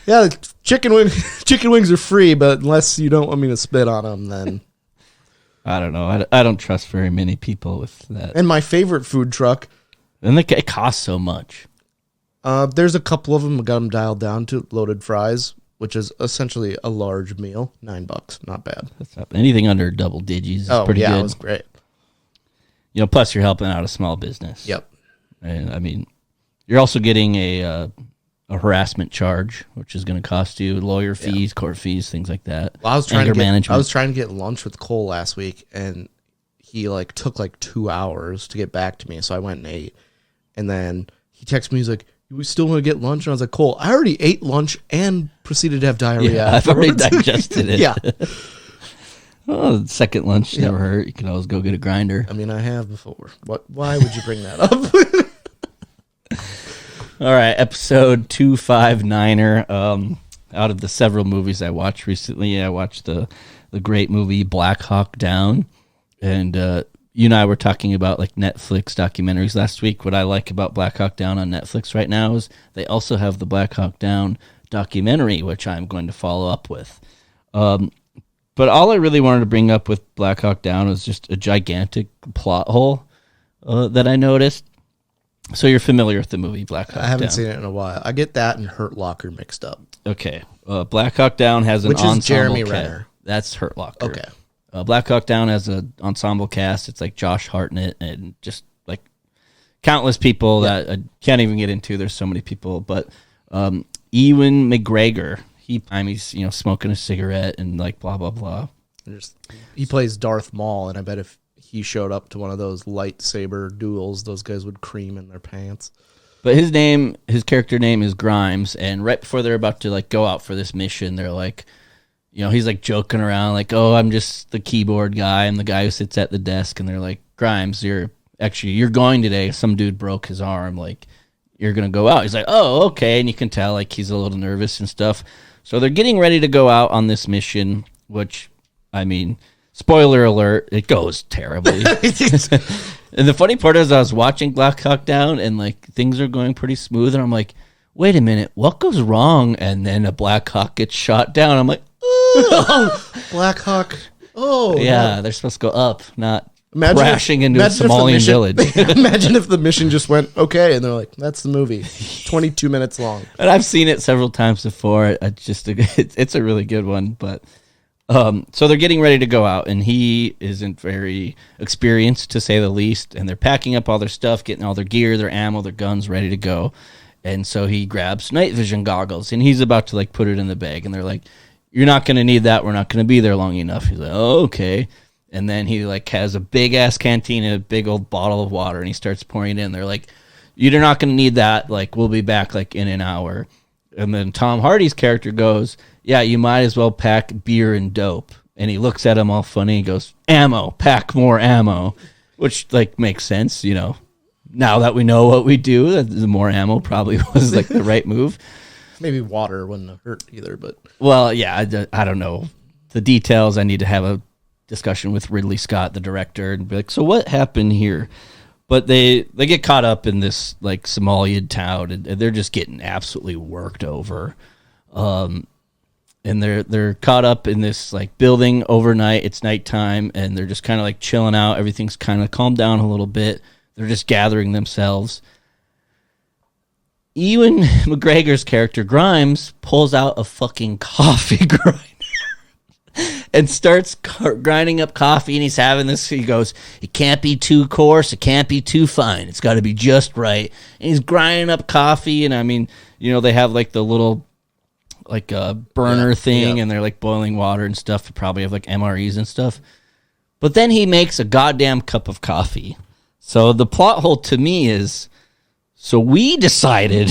Yeah, chicken wings are free, but unless you don't want me to spit on them, then. I don't know. I don't trust very many people with that. And my favorite food truck, And it costs so much. there's a couple of them. I got them dialed down to loaded fries, which is essentially a large meal. $9, not bad. That's not, anything under double digits is Oh pretty yeah, good. it was great. You know, plus you're helping out a small business. Yep. And I mean, you're also getting a harassment charge, which is going to cost you lawyer fees, court fees, things like that. Well, I was Anger trying management. to get lunch with Cole last week, and he took 2 hours to get back to me. So I went and ate, and then he texted me. He's like, "We still want to get lunch?" And I was like, "Cole, I already ate lunch and proceeded to have diarrhea." Yeah, I've already afterwards." digested it. Yeah, Oh, second lunch never hurt. You can always go get a grinder. I mean, I have before. Why would you bring that up? All right, episode 259er. Out of the several movies I watched recently, I watched the great movie Black Hawk Down, and you and I were talking about like Netflix documentaries last week. What I like about Black Hawk Down on Netflix right now is they also have the Black Hawk Down documentary, which I'm going to follow up with. But all I really wanted to bring up with Black Hawk Down was just a gigantic plot hole that I noticed. So you're familiar with the movie Black Hawk Down? I haven't seen it in a while. I get that and Hurt Locker mixed up. Okay. Black Hawk Down has an Which is ensemble Jeremy cast. Renner. That's Hurt Locker. Okay. Black Hawk Down has an ensemble cast. It's like Josh Hartnett and just like countless people that I can't even get into. There's so many people. But Ewan McGregor, he's smoking a cigarette and like blah, blah, blah. He plays Darth Maul, and I bet if he showed up to one of those lightsaber duels, those guys would cream in their pants. But his character name is Grimes, and right before they're about to like go out for this mission, they're like, he's like joking around, like, "Oh, I'm just the keyboard guy. I'm the guy who sits at the desk." And they're like, "Grimes, you're going today. Some dude broke his arm. Like, you're going to go out. He's like, oh, okay. And you can tell like he's a little nervous and stuff. So they're getting ready to go out on this mission, which, I mean, spoiler alert, it goes terribly. And the funny part is I was watching Black Hawk Down and like things are going pretty smooth. And I'm like, wait a minute, what goes wrong? And then a Black Hawk gets shot down. I'm like, oh, Black Hawk. Oh, yeah, they're supposed to go up, not crashing into a Somalian village. Imagine if the mission just went okay, and they're like, "That's the movie, 22 minutes long." And I've seen it several times before. It's a really good one. But so they're getting ready to go out, and he isn't very experienced, to say the least. And they're packing up all their stuff, getting all their gear, their ammo, their guns ready to go. And so he grabs night vision goggles, and he's about to like put it in the bag. And they're like, "You're not going to need that. We're not going to be there long enough." He's like, "Oh, okay." And then he like has a big ass canteen and a big old bottle of water, and he starts pouring it in. They're like, "You're not going to need that. Like, we'll be back like in an hour." And then Tom Hardy's character goes, "Yeah, you might as well pack beer and dope." And he looks at him all funny. He goes, "Ammo, pack more ammo," which like makes sense, you know. Now that we know what we do, the more ammo probably was like the right move. Maybe water wouldn't have hurt either, but well, yeah, I don't know the details. I need to have a discussion with Ridley Scott, the director, and be like, so what happened here? But they get caught up in this like Somalian town, and they're just getting absolutely worked over. And they're caught up in this like building overnight. It's nighttime, and they're just kind of like chilling out. Everything's kind of calmed down a little bit. They're just gathering themselves. Ewan McGregor's character Grimes pulls out a fucking coffee grinder and starts grinding up coffee, and he's having this. He goes, "It can't be too coarse, it can't be too fine. It's got to be just right." And he's grinding up coffee, and I mean, you know, they have like the little like burner thing, and they're like boiling water and stuff. They probably have like MREs and stuff. But then he makes a goddamn cup of coffee. So the plot hole to me is, so we decided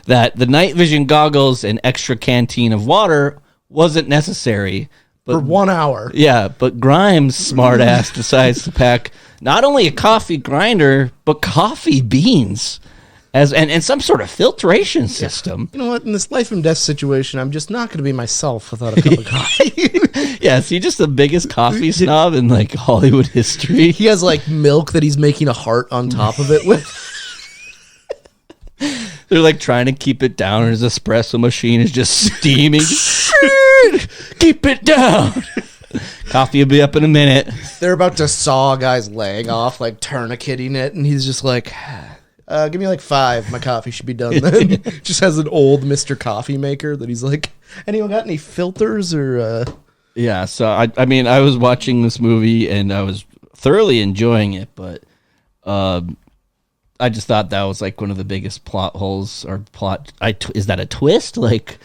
that the night vision goggles and extra canteen of water wasn't necessary. But, for 1 hour. Yeah, but Grimes, smart ass, decides to pack not only a coffee grinder, but coffee beans and some sort of filtration system. You know what? In this life and death situation, I'm just not going to be myself without a cup of coffee. Yeah, is he just the biggest coffee snob in like Hollywood history? He has like milk that he's making a heart on top of it with. They're like trying to keep it down, and his espresso machine is just steaming. Keep it down. Coffee will be up in a minute. They're about to saw a guy's leg off, like tourniqueting it, and he's just like, give me like 5. My coffee should be done then. Just has an old Mr. Coffee maker that he's like, anyone got any filters or... Yeah, so I mean, I was watching this movie, and I was thoroughly enjoying it, but I just thought that was like one of the biggest plot holes or plot. Is that a twist? Like,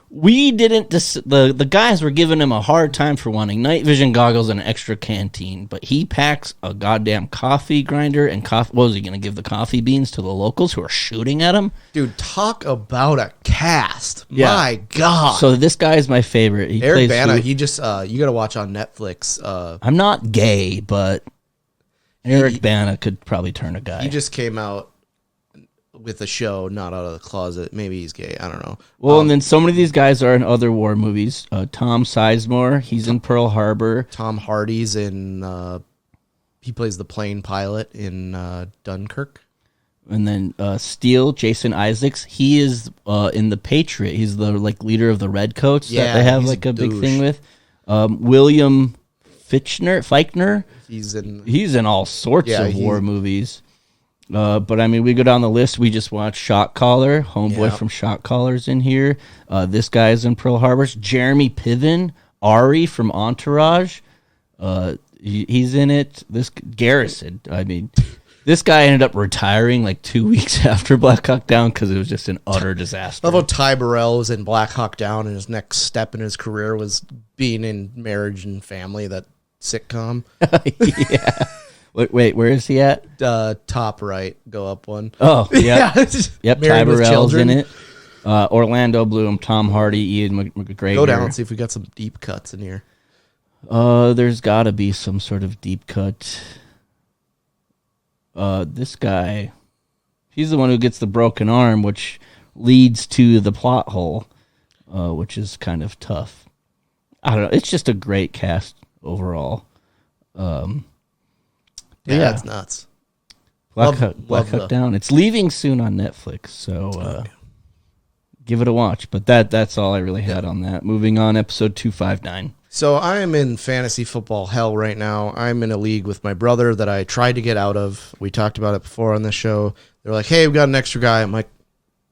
we didn't. The guys were giving him a hard time for wanting night vision goggles and an extra canteen, but he packs a goddamn coffee grinder and coffee. What was he going to give the coffee beans to the locals who are shooting at him? Dude, talk about a cast. Yeah. My God. So this guy is my favorite. He Eric plays Bana, he just, you got to watch on Netflix. I'm not gay, but Eric Bana could probably turn a guy. He just came out with a show, not out of the closet. Maybe he's gay. I don't know. Well, and then so many of these guys are in other war movies. Tom Sizemore, he's in Pearl Harbor. Tom Hardy's in, he plays the plane pilot in Dunkirk. And then Steele, Jason Isaacs, he is in The Patriot. He's the like leader of the Redcoats that they have like a big thing with. William Fichtner. He's in all sorts of war movies. But I mean, we go down the list. We just watched Shot Caller. Homeboy from Shot Caller's in here. This guy's in Pearl Harbor. Jeremy Piven, Ari from Entourage. He's in it. This Garrison. I mean, this guy ended up retiring like 2 weeks after Black Hawk Down because it was just an utter disaster. I love how Ty Burrell was in Black Hawk Down, and his next step in his career was being in Marriage and Family, that sitcom. Yeah. Wait, where is he at? Top right, go up one. Oh, yeah. Yep, Ty Married with Burrell's Children. in it. Orlando Bloom, Tom Hardy, Ian McGregor. Go down and see if we got some deep cuts in here. There's got to be some sort of deep cut. This guy, He's the one who gets the broken arm, which leads to the plot hole, which is kind of tough. I don't know. It's just a great cast overall. It's nuts. Black Hawk Down. It's leaving soon on Netflix, so give it a watch. But that's all I really had on that. Moving on, episode 259. So I am in fantasy football hell right now. I'm in a league with my brother that I tried to get out of. We talked about it before on this show. They're like, hey, we got an extra guy. I'm like,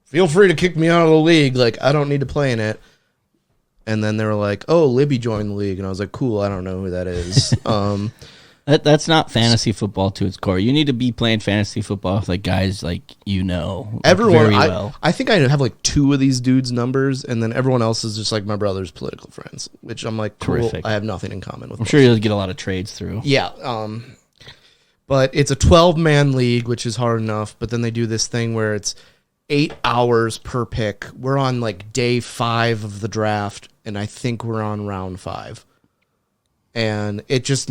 feel free to kick me out of the league. Like, I don't need to play in it. And then they were like, oh, Libby joined the league. And I was like, cool, I don't know who that is. That's not fantasy football to its core. You need to be playing fantasy football with like guys like everyone. very well. I think I have like 2 of these dudes' numbers, and then everyone else is just like my brother's political friends, which I'm like, cool. Terrific. I have nothing in common with. I'm sure you'll get a lot of trades through. Yeah. But it's a 12-man league, which is hard enough. But then they do this thing where it's 8 hours per pick. We're on like day 5 of the draft, and I think we're on round 5. And it just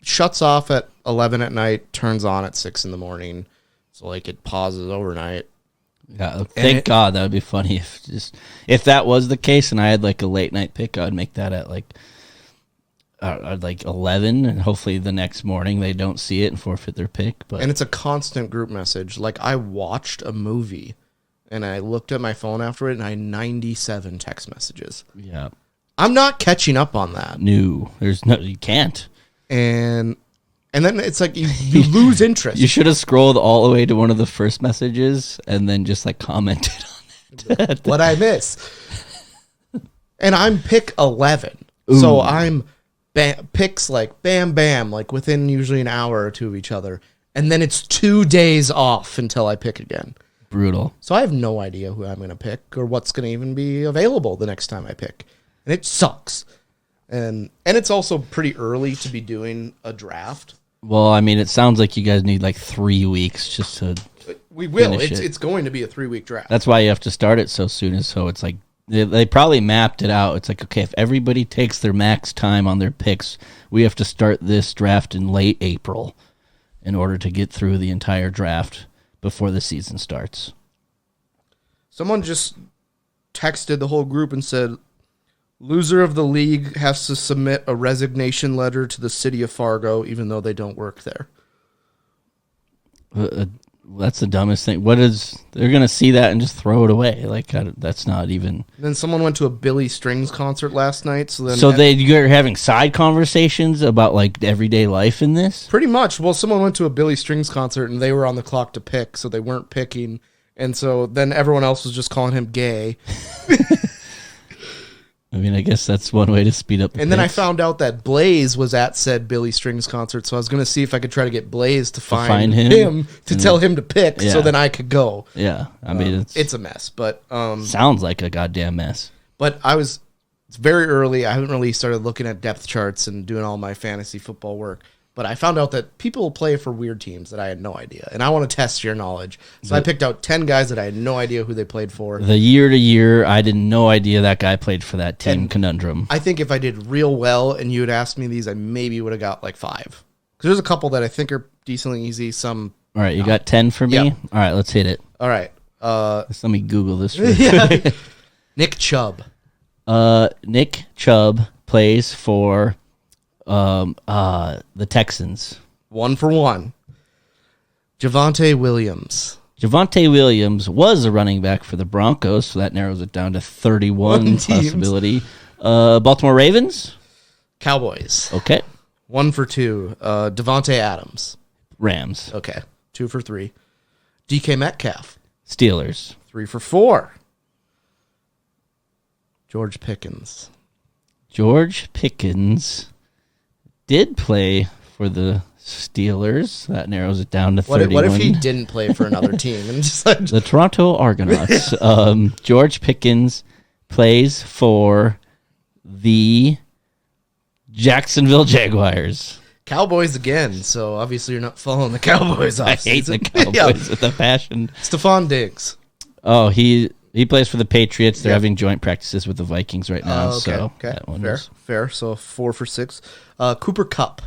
shuts off at 11 at night, turns on at 6 in the morning. So like it pauses overnight. Yeah, thank God. That would be funny if that was the case and I had like a late night pick. I'd make that at like 11, and hopefully the next morning they don't see it and forfeit their pick. And it's a constant group message. Like I watched a movie and I looked at my phone after it and I had 97 text messages. Yeah. I'm not catching up on that. No, you can't. And then it's like you lose interest. You should have scrolled all the way to one of the first messages and then just like commented on it. What I miss. And I'm pick 11. Ooh. So I'm picks like bam, bam, like within usually an hour or 2 of each other. And then it's 2 days off until I pick again. Brutal. So I have no idea who I'm going to pick or what's going to even be available the next time I pick. And it sucks. And it's also pretty early to be doing a draft. Well, I mean, it sounds like you guys need like 3 weeks just to. We will. Finish it. It's going to be a 3-week draft. That's why you have to start it so soon. So it's like they probably mapped it out. It's like, okay, if everybody takes their max time on their picks, we have to start this draft in late April in order to get through the entire draft before the season starts. Someone just texted the whole group and said, loser of the league has to submit a resignation letter to the city of Fargo, even though they don't work there. That's the dumbest thing. They're going to see that and just throw it away. Like, that's not even. Then someone went to a Billy Strings concert last night. You're having side conversations about like everyday life in this? Pretty much. Well, someone went to a Billy Strings concert and they were on the clock to pick, so they weren't picking. And so then everyone else was just calling him gay. I mean, I guess that's one way to speed up the And then I picks. found out that Blaze was at said Billy Strings concert, so I was going to see if I could try to get Blaze to find him to tell him to pick, so then I could go. Yeah, I mean, it's a mess, but sounds like a goddamn mess. But it's very early. I haven't really started looking at depth charts and doing all my fantasy football work. But I found out that people play for weird teams that I had no idea. And I want to test your knowledge. So I picked out 10 guys that I had no idea who they played for. The year to year, I had no idea that guy played for that team conundrum. I think if I did real well and you had asked me these, I maybe would have got like 5. Because there's a couple that I think are decently easy. Some. All right, you got 10 for me? Yeah. All right, let's hit it. All right. Let me Google this real quick. Nick Chubb. Nick Chubb plays for the Texans. 1 for 1. Javonte Williams. Javonte Williams was a running back for the Broncos, so that narrows it down to 31 possibility. Baltimore Ravens? Cowboys. Okay. 1 for 2. Devontae Adams. Rams. Okay. 2 for 3. DK Metcalf. Steelers. 3 for 4. George Pickens. George Pickens did play for the Steelers. That narrows it down to 31. What if he didn't play for another team? And just like the Toronto Argonauts. George Pickens plays for the Jacksonville Jaguars. Cowboys again, so obviously you're not following the Cowboys off. I hate the Cowboys with a passion. Stephon Diggs. Oh, he plays for the Patriots. They're having joint practices with the Vikings right now. Okay, so okay. that one Fair, was fair. So 4 for 6. Cooper Kupp.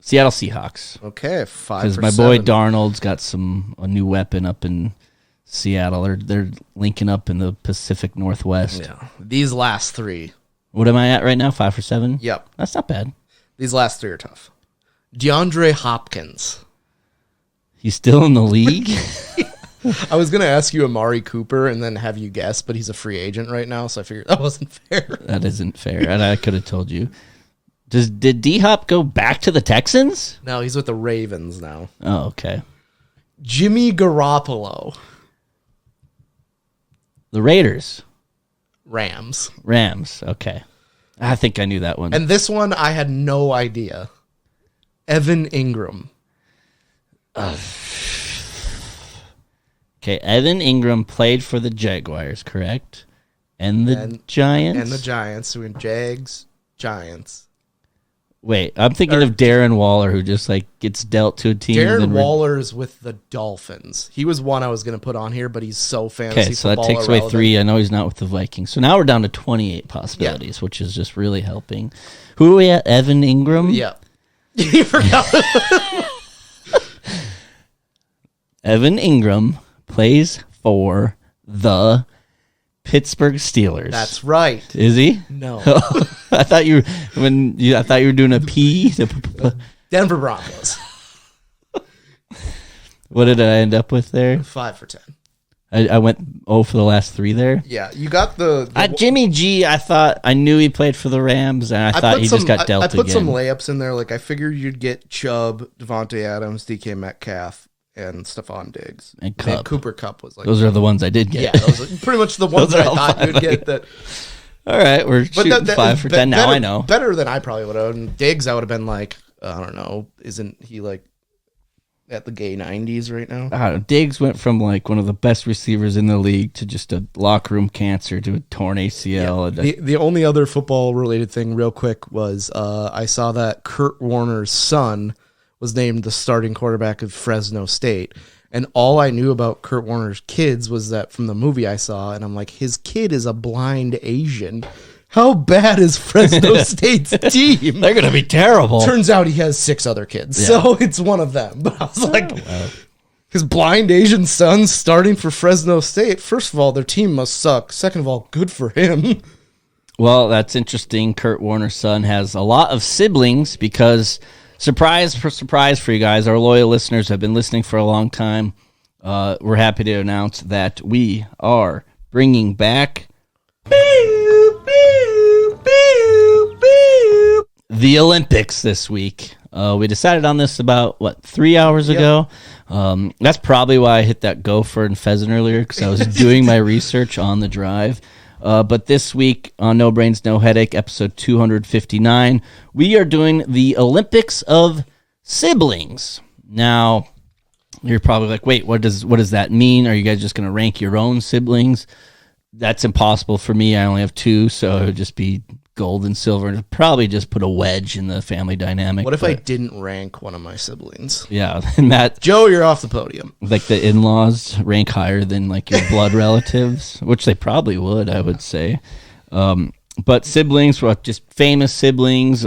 Seattle Seahawks. Okay, 5 Because for my boy 7. Darnold's got a new weapon up in Seattle. They're linking up in the Pacific Northwest. Yeah. These last 3. What am I at right now? 5 for 7? Yep. That's not bad. These last 3 are tough. DeAndre Hopkins. He's still in the league? I was going to ask you Amari Cooper and then have you guess, but he's a free agent right now, so I figured that wasn't fair. That isn't fair. And I could have told you. Did D-Hop go back to the Texans? No, he's with the Ravens now. Oh, okay. Jimmy Garoppolo. The Raiders. Rams. Okay. I think I knew that one. And this one, I had no idea. Evan Ingram. Okay, Evan Ingram played for the Jaguars, correct? And the Giants? And the Giants. So in Jags, Giants. Wait, I'm thinking of Darren Waller, who just gets dealt to a team. Darren Waller's with the Dolphins. He was one I was going to put on here, but he's so fantasy Okay, so that football takes away irrelevant. 3. I know he's not with the Vikings. So now we're down to 28 possibilities, which is just really helping. Who are we at? Evan Ingram? Yeah. You forgot. Evan Ingram plays for the Pittsburgh Steelers. That's right. Is he? No. I thought you were doing a P. Denver Broncos. What did I end up with there? 5 for 10. I went 0 for the last 3 there. Yeah, you got the Jimmy G, I knew he played for the Rams, and I thought he just got dealt I put again. some layups in there. Like, I figured you'd get Chubb, Devontae Adams, DK Metcalf, and Stephon Diggs. And Kupp. Cooper Kupp was like... Those are the ones I did get. Yeah, those are pretty much the ones Those are that I all thought 5 you'd I get. That, All right, we're shooting 5 for 10. Now I know. Better than I probably would have. And Diggs, I would have been like, I don't know, isn't he like at the gay 90s right now? I don't know. Diggs went from one of the best receivers in the league to just a locker room cancer to a torn ACL. Yeah. The only other football related thing real quick was I saw that Kurt Warner's son was named the starting quarterback of Fresno State. And all I knew about Kurt Warner's kids was that from the movie I saw, and I'm like, his kid is a blind Asian. How bad is Fresno State's team? They're going to be terrible. Turns out he has 6 other kids, Yeah. so it's one of them. But I was like, his blind Asian son's starting for Fresno State. First of all, their team must suck. Second of all, good for him. Well, that's interesting. Kurt Warner's son has a lot of siblings because, surprise for you guys, our loyal listeners have been listening for a long time. We're happy to announce that we are bringing back the Olympics this week. We decided on this about, 3 hours ago? That's probably why I hit that gopher and pheasant earlier, because I was doing my research on the drive. But this week on No Brains, No Headache, episode 259, we are doing the Olympics of Siblings. Now, you're probably like, wait, what does that mean? Are you guys just going to rank your own siblings? That's impossible for me. I only have 2, so it would just be gold and silver, and probably just put a wedge in the family dynamic. What if I didn't rank one of my siblings? Yeah, and Matt, Joe, you're off the podium. like the in-laws rank higher than like your blood relatives, which they probably would, I would say. But siblings, were just famous siblings,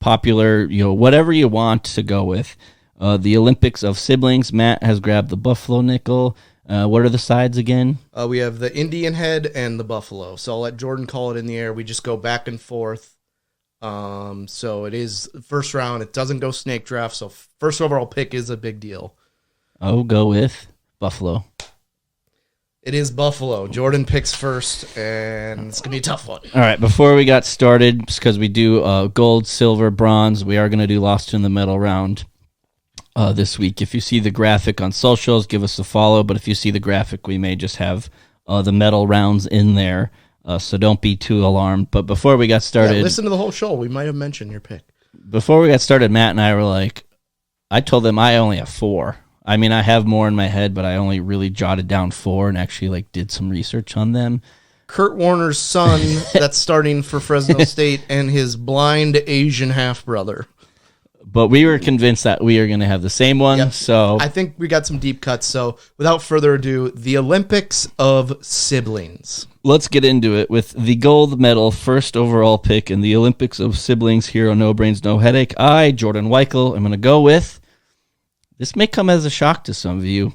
popular, whatever you want to go with. The Olympics of Siblings. Matt has grabbed the Buffalo nickel. What are the sides again? We have the Indian head and the buffalo. So I'll let Jordan call it in the air. We just go back and forth. So it is first round. It doesn't go snake draft. So first overall pick is a big deal. I'll go with Buffalo. It is Buffalo. Jordan picks first, and it's going to be a tough one. All right, before we got started, just because we do gold, silver, bronze, we are going to do Lost in the Middle round this week. If you see the graphic on socials, give us a follow. But if you see the graphic, we may just have the medal rounds in there. So don't be too alarmed. But before we got started... Yeah, listen to the whole show. We might have mentioned your pick. Before we got started, Matt and I were like... I told them I only have 4. I mean, I have more in my head, but I only really jotted down 4 and actually did some research on them. Kurt Warner's son that's starting for Fresno State and his blind Asian half-brother. But we were convinced that we are going to have the same one. Yep. So I think we got some deep cuts. So without further ado, the Olympics of siblings. let's get into it with the gold medal first overall pick in the Olympics of siblings here on No Brains, No Headache. Jordan Weichel, I'm going to go with, this may come as a shock to some of you,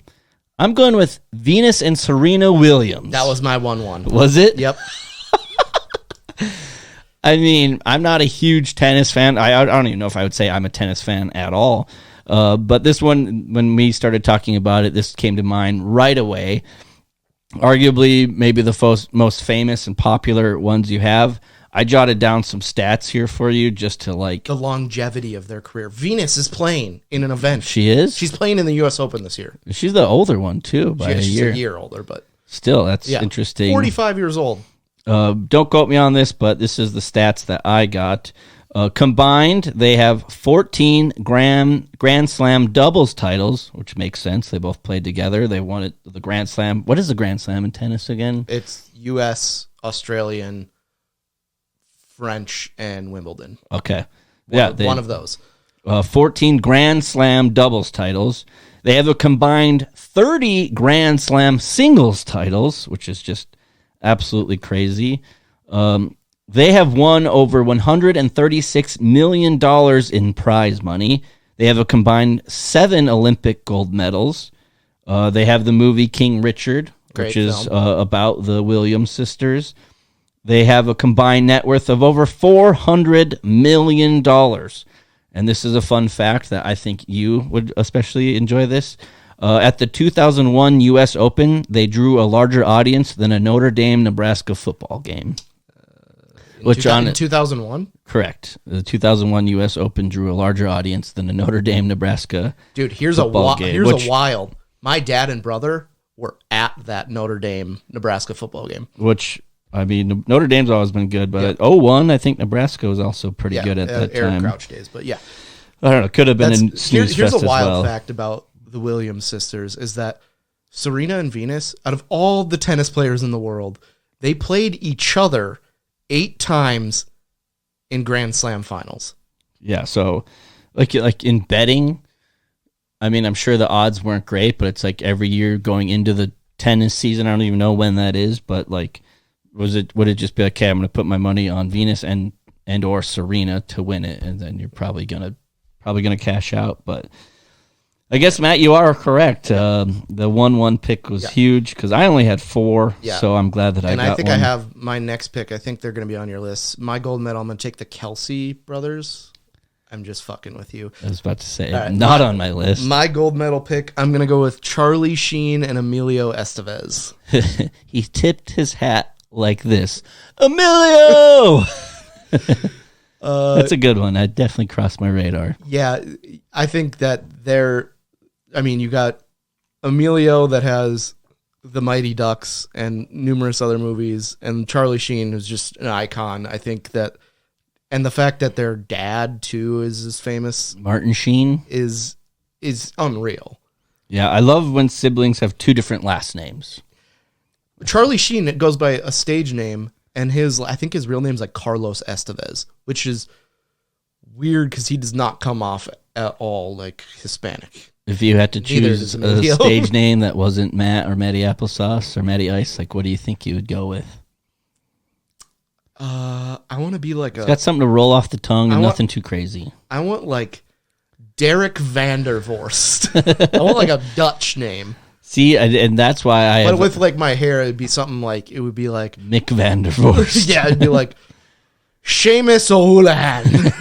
I'm going with Venus and Serena Williams. That was my 1-1. Was it? Yep. I mean, I'm not a huge tennis fan. I don't even know if I would say I'm a tennis fan at all. But this one, when we started talking about it, this came to mind right away. Arguably, maybe the most famous and popular ones you have. I jotted down some stats here for you just to like... The longevity of their career. Venus is playing in an event. She is? She's playing in the U.S. Open this year. She's the older one, too, by She's a year. a year older, but... Still, that's interesting. 45 years old. Don't quote me on this, but this is the stats that I got. Combined, they have 14 Grand Slam doubles titles, which makes sense. They both played together. They won it, the Grand Slam. What is the Grand Slam in tennis again? It's U.S., Australian, French, and Wimbledon. Okay. One of those. 14 Grand Slam doubles titles. They have a combined 30 Grand Slam singles titles, which is just absolutely crazy. They have won over $136 million in prize money. They have a combined 7 Olympic gold medals. They have the movie King Richard, which is about the Williams sisters. They have a combined net worth of over $400 million. And this is a fun fact that I think you would especially enjoy this. At the 2001 U.S. Open, they drew a larger audience than a Notre Dame-Nebraska football game. In 2001? Correct. The 2001 U.S. Open drew a larger audience than a Notre Dame-Nebraska Dude, here's a wild. My dad and brother were at that Notre Dame-Nebraska football game. Which, I mean, Notre Dame's always been good, but at 01, I think Nebraska was also pretty good at that Eric time. Crouch days, but yeah. I don't know. Could have been a snooze Here's fest a wild as well. fact about the Williams sisters is that Serena and Venus, out of all the tennis players in the world, they played each other 8 times in Grand Slam finals. Yeah, so like in betting, I mean, I'm sure the odds weren't great, but it's like every year going into the tennis season, I don't even know when that is, but like would it just be like, okay, I'm going to put my money on Venus and or Serena to win it, and then you're probably going to cash out, but I guess, Matt, you are correct. The 1-1 pick was huge because I only had 4, so I'm glad that I got one. And I think I have my next pick. I think they're going to be on your list. My gold medal, I'm going to take the Kelsey brothers. I'm just fucking with you. I was about to say, not on my list. My gold medal pick, I'm going to go with Charlie Sheen and Emilio Estevez. He tipped his hat like this. Emilio! That's a good one. That definitely crossed my radar. Yeah, I think that you got Emilio that has The Mighty Ducks and numerous other movies, and Charlie Sheen who's just an icon. I think that, and the fact that their dad too is as famous, Martin Sheen, is unreal. Yeah, I love when siblings have 2 different last names. Charlie Sheen, it goes by a stage name, and I think his real name's like Carlos Estevez, which is weird because he does not come off at all like Hispanic. If you had to choose a stage name that wasn't Matt or Matty Applesauce or Matty Ice, like what do you think you would go with? I want to be like it's got something to roll off the tongue and nothing too crazy. I want like Derek Vandervorst. I want like a Dutch name. See, and that's why But with like my hair, it'd be something like Mick Vandervorst. Yeah, it'd be like Seamus O'Houlihan.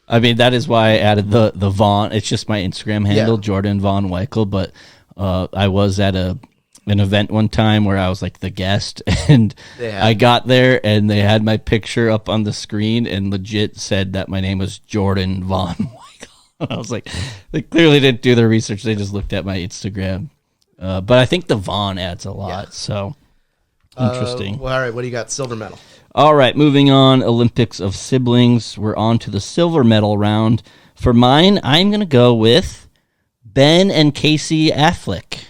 I mean, that is why I added the Vaughn. It's just my Instagram handle, Jordan Vaughn Weichel. But I was at an event one time where I was like the guest, and I got there and they had my picture up on the screen and legit said that my name was Jordan Vaughn Weichel. I was like, they clearly didn't do their research. They just looked at my Instagram. But I think the Vaughn adds a lot. So interesting. Well, all right, what do you got? Silver medal. All right, moving on, Olympics of siblings. We're on to the silver medal round. For mine, I'm going to go with Ben and Casey Affleck.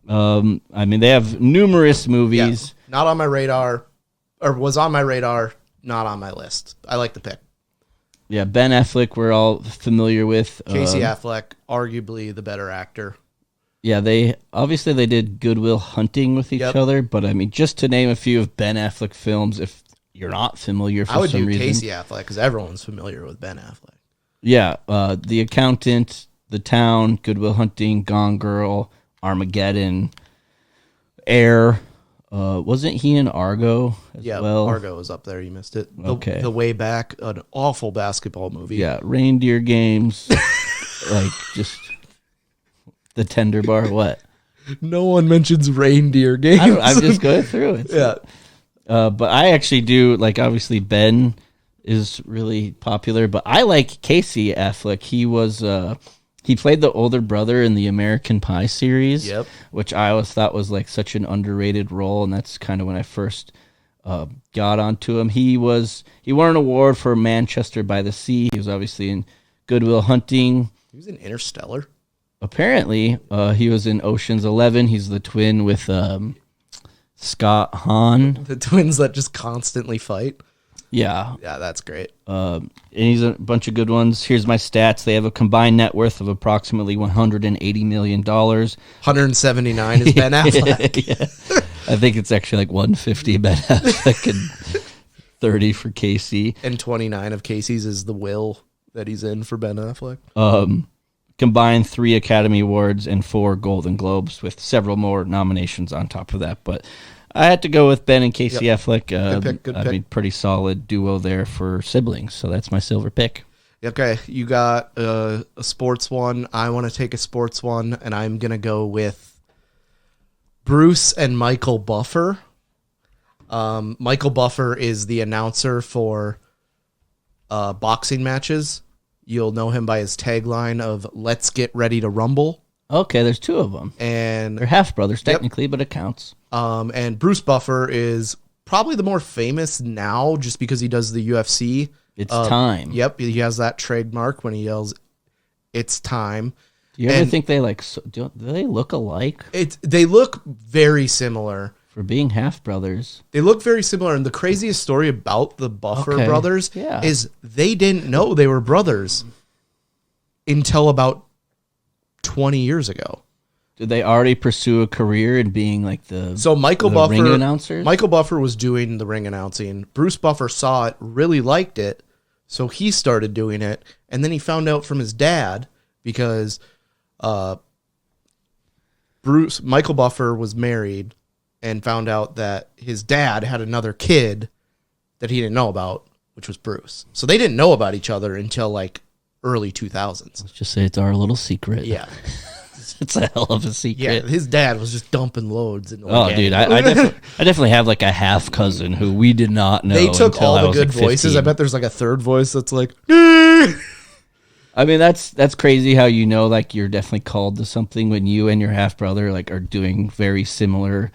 I mean, they have numerous movies. Yeah, not on my radar, or was on my radar, not on my list. I like the pick. Yeah, Ben Affleck we're all familiar with. Casey Affleck, arguably the better actor. Yeah, they did Good Will Hunting with each other, but I mean, just to name a few of Ben Affleck films, if you're not familiar for some reason. I would do Casey Affleck because everyone's familiar with Ben Affleck. Yeah, The Accountant, The Town, Good Will Hunting, Gone Girl, Armageddon, Air. Wasn't he in Argo as well? Argo was up there. You missed it. Okay. The Way Back, an awful basketball movie. Yeah, Reindeer Games, like just the Tender Bar. What? No one mentions Reindeer Games. I'm just going through it. Yeah. But I actually do, like, obviously Ben is really popular, but I like Casey Affleck. He was... he played the older brother in the American Pie series, which I always thought was like such an underrated role, and that's kind of when I first got onto him. He won an award for Manchester by the Sea. He was obviously in Good Will Hunting. He was in Interstellar. Apparently, he was in Ocean's 11. He's the twin with Scott Hahn. The twins that just constantly fight. Yeah. Yeah, that's great. And he's a bunch of good ones. Here's my stats. They have a combined net worth of approximately $180 million. 179 is Ben Affleck. Yeah. I think it's actually like 150 Ben Affleck and 30 for Casey. And 29 of Casey's is the will that he's in for Ben Affleck. Combined 3 Academy Awards and 4 Golden Globes with several more nominations on top of that. But I had to go with Ben and Casey Affleck. Good pick. I mean, pretty solid duo there for siblings. So that's my silver pick. Okay, you got a sports one. I want to take a sports one, and I'm going to go with Bruce and Michael Buffer. Michael Buffer is the announcer for boxing matches. You'll know him by his tagline of "Let's get ready to rumble." Okay, there's 2 of them. And they're half brothers technically, but it counts. And Bruce Buffer is probably the more famous now just because he does the UFC. It's time. Yep, he has that trademark when he yells, "It's time." Do you ever think they do they look alike? They look very similar. For being half brothers. They look very similar. And the craziest story about the Buffer brothers is they didn't know they were brothers until about 20 years ago. Did they already pursue a career in being like the ring announcers? Michael Buffer was doing the ring announcing. Bruce Buffer saw it, really liked it, so he started doing it. And then he found out from his dad because Michael Buffer was married and found out that his dad had another kid that he didn't know about, which was Bruce. So they didn't know about each other until like early 2000s. Let's just say it's our little secret. Yeah. It's a hell of a secret. Yeah, his dad was just dumping loads. Dude, I definitely have like a half cousin who we did not know. They took all the good voices. I bet there's like a third voice that's like, I mean, that's crazy how you know like you're definitely called to something when you and your half brother like are doing very similar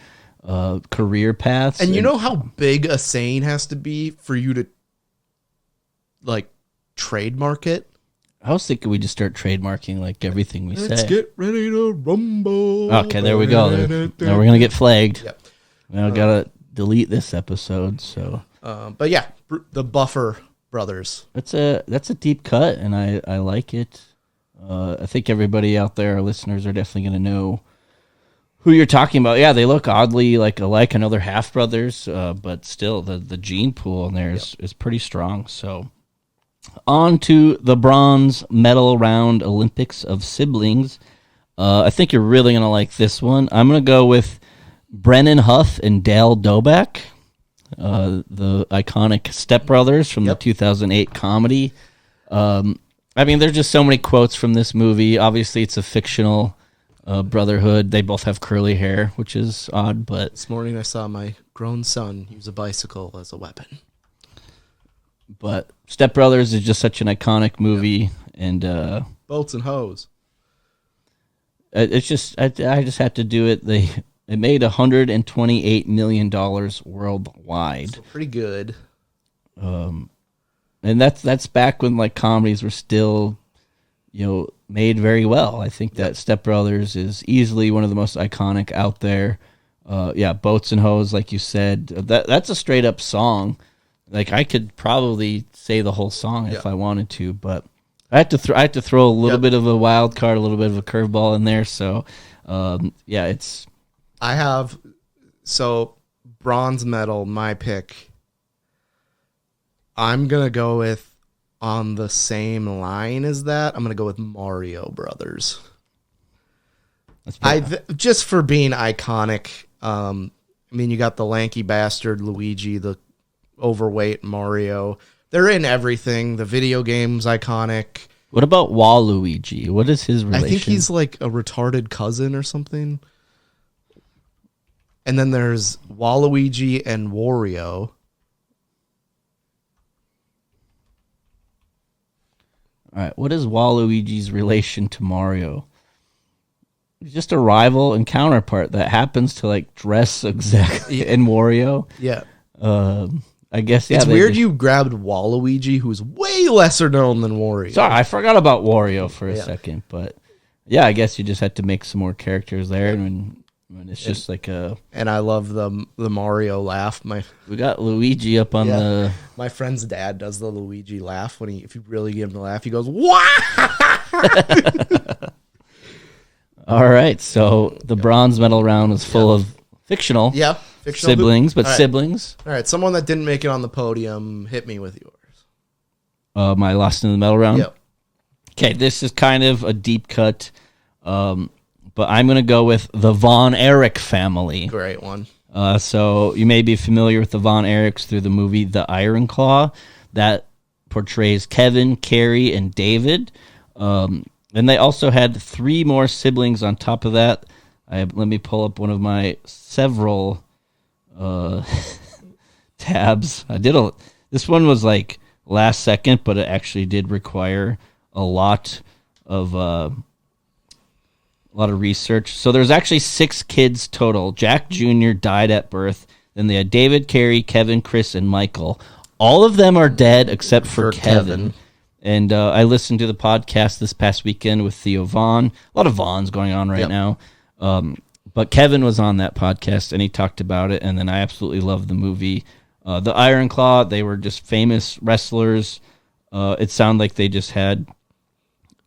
career paths. And you know how big a saying has to be for you to like trademark it? I was thinking we just start trademarking like everything we say. Let's get ready to rumble. Okay, there we go. Now we're gonna get flagged. Yep. Now gotta delete this episode. So, but yeah, the Buffer brothers. That's a deep cut, and I like it. I think everybody out there, our listeners, are definitely gonna know who you're talking about. Yeah, they look oddly like alike. I know they're half brothers, but still, the gene pool in there is pretty strong. So. On to the bronze medal round Olympics of siblings. I think you're really going to like this one. I'm going to go with Brennan Huff and Dale Doback, the iconic Step Brothers from the 2008 comedy. I mean, there's just so many quotes from this movie. Obviously, it's a fictional brotherhood. They both have curly hair, which is odd. But this morning I saw my grown son use a bicycle as a weapon. But Step Brothers is just such an iconic movie, and Boats and Hoes. It's just I just had to do it. It made $128 million worldwide. So pretty good. And that's back when like comedies were still, made very well. I think that Step Brothers is easily one of the most iconic out there. Boats and Hoes, like you said, that's a straight up song. Like I could probably say the whole song if I wanted to, but I had to throw a little bit of a wild card, a little bit of a curveball in there. So, it's. I have bronze medal. My pick. I'm gonna go with on the same line as that. I'm gonna go with Mario Brothers. Just for being iconic. I mean, you got the lanky bastard Luigi, the overweight Mario. They're in everything. The video game's iconic. What about Waluigi? What is his relation? I think he's like a retarded cousin or something. And then there's Waluigi and Wario. All right, what is Waluigi's relation to Mario? He's just a rival and counterpart that happens to like dress exactly in Wario. Yeah. I guess it's weird you grabbed Waluigi, who's way lesser known than Wario. Sorry, I forgot about Wario for a second, but yeah, I guess you just had to make some more characters there, and it's just like a. And I love the Mario laugh. We got Luigi up on the. My friend's dad does the Luigi laugh if you really give him the laugh, he goes "Wah!" All right, so the bronze medal round was full of fictional. Yeah. Siblings, but siblings. All right, someone that didn't make it on the podium, hit me with yours. My lost in the medal round? Yep. Okay, this is kind of a deep cut, but I'm going to go with the Von Erich family. Great one. So you may be familiar with the Von Erichs through the movie The Iron Claw. That portrays Kevin, Carrie, and David. And they also had 3 more siblings on top of that. Let me pull up one of my several... tabs. This one was like last second, but it actually did require a lot of research. So there's actually 6 kids total. Jack Jr. died at birth. Then they had David, Carrie, Kevin, Chris, and Michael. All of them are dead except for Kevin. And I listened to the podcast this past weekend with Theo Vaughn. A lot of Vaughns going on right now. But Kevin was on that podcast, and he talked about it, and then I absolutely love the movie. The Iron Claw, they were just famous wrestlers. It sounded like they just had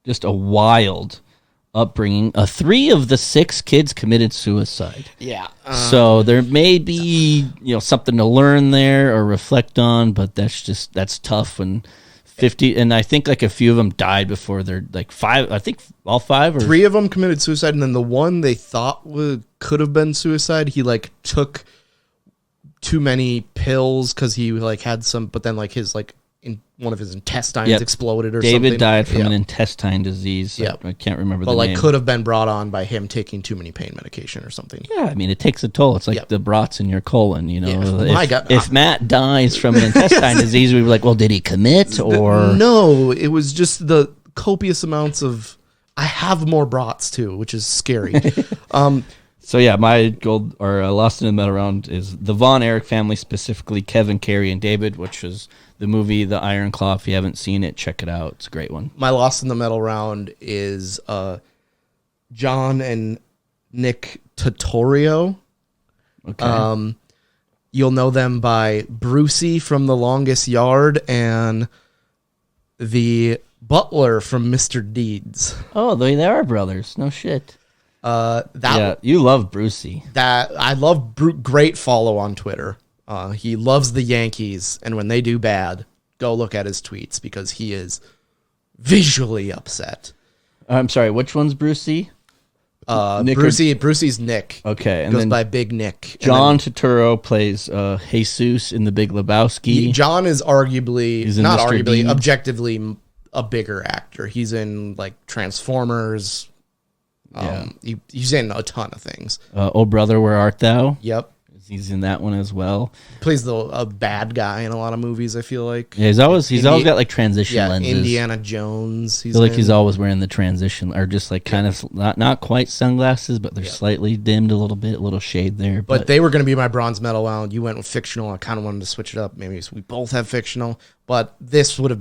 just a wild upbringing. 3 of the 6 kids committed suicide. Yeah. So there may be something to learn there or reflect on, but that's tough when 50, and I think like a few of them died before they're like 5. I think all 5 or 3 of them committed suicide, and then the one they thought could have been suicide, he like took too many pills because he like had some, but then like his like in one of his intestines exploded or something. David died from an intestine disease. Yeah, I can't remember but the like name. could have been brought on by him taking too many pain medication or something. Yeah, I mean it takes a toll. It's like the brots in your colon. My God. If Matt dies from an intestine disease, we'd be like, well, did he commit or no? It was just the copious amounts of. I have more brats too, which is scary. So yeah, my gold or lost in the medal round is the Von Erich family, specifically Kevin, Carrie, and David, which was the movie The Iron Claw. If you haven't seen it, check it out. It's a great one. My lost in the medal round is John and Nick Tutorio. Okay. You'll know them by Brucey from The Longest Yard and the butler from Mr. Deeds. Oh, they are brothers. No shit. That you love Brucey. That I love. Great follow on Twitter. He loves the Yankees, and when they do bad, go look at his tweets because he is visually upset. I'm sorry, which one's Brucey? Brucey's Nick. Okay, and goes then by Big Nick. John Turturro plays Jesus in The Big Lebowski. John is arguably, not Mr. arguably, Deeds. objectively a bigger actor. He's in like Transformers. He's in a ton of things. Oh Brother, Where Art Thou? Yep. He's in that one as well. Plays a bad guy in a lot of movies, I feel like. Yeah, he's always got like transition lenses. Indiana Jones. I feel like he's always wearing the transition, or just like kind of not quite sunglasses, but they're slightly dimmed a little bit, a little shade there. But they were going to be my bronze medal round. You went with fictional. I kind of wanted to switch it up. Maybe we both have fictional, but I would have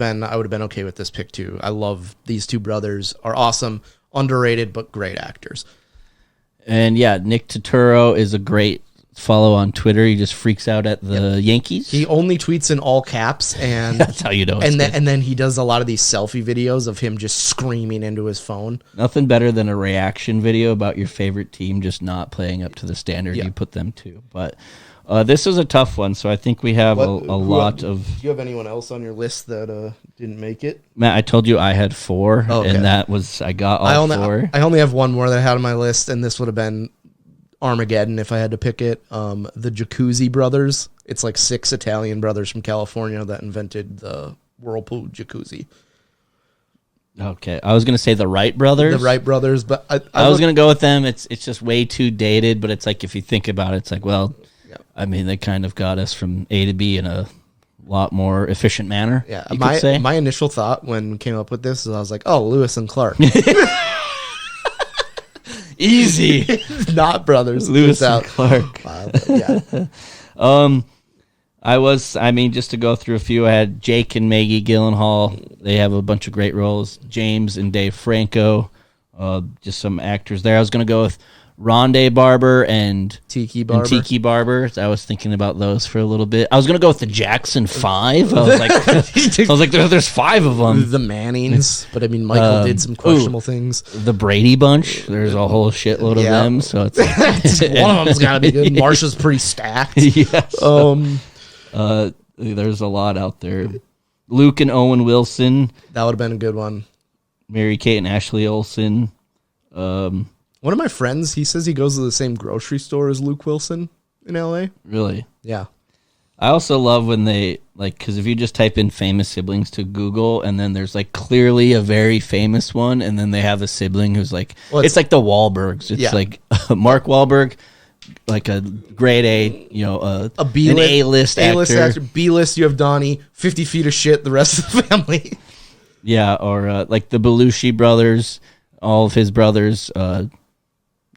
been okay with this pick too. I love these 2 brothers. Are awesome, underrated, but great actors. And yeah, Nick Turturro is a great follow on Twitter. He just freaks out at the Yankees. He only tweets in all caps, and That's how you know. and then he does a lot of these selfie videos of him just screaming into his phone. Nothing better than a reaction video about your favorite team just not playing up to the standard you put them to. But this is a tough one, so I think we have a lot of... Do you have anyone else on your list that didn't make it? Matt, I told you I had 4, and that was... I got all 4. I only have one more that I had on my list, and this would have been Armageddon if I had to pick it. The Jacuzzi Brothers. It's like 6 Italian brothers from California that invented the Whirlpool jacuzzi. Okay, I was going to say the Wright brothers. The Wright brothers, but I was going to go with them. It's just way too dated, but it's like if you think about it, it's like, well, I mean, they kind of got us from A to B in a lot more efficient manner. Yeah, you could say. My initial thought when we came up with this is I was like, oh, Lewis and Clark. Easy. Not brothers. Lewis and Clark. Yeah. Just to go through a few, I had Jake and Maggie Gyllenhaal. They have a bunch of great roles. James and Dave Franco. Just some actors there. I was going to go with Rondé Barber and Tiki Barber. I was thinking about those for a little bit. I was going to go with the Jackson 5. I was like, there's 5 of them. The Mannings. But I mean, Michael did some questionable things. The Brady Bunch. There's a whole shitload of them. So it's one of them's got to be good. Marsha's pretty stacked. Yes. There's a lot out there. Luke and Owen Wilson. That would have been a good one. Mary-Kate and Ashley Olsen. One of my friends, he says he goes to the same grocery store as Luke Wilson in LA. Really? Yeah. I also love when they, because if you just type in famous siblings to Google, and then there's, clearly a very famous one, and then they have a sibling who's it's like the Wahlbergs. It's like Mark Wahlberg, like a grade A, a B-list, an A-list actor. B-list, you have Donnie, 50 feet of shit, the rest of the family. Yeah, or like the Belushi brothers, all of his brothers,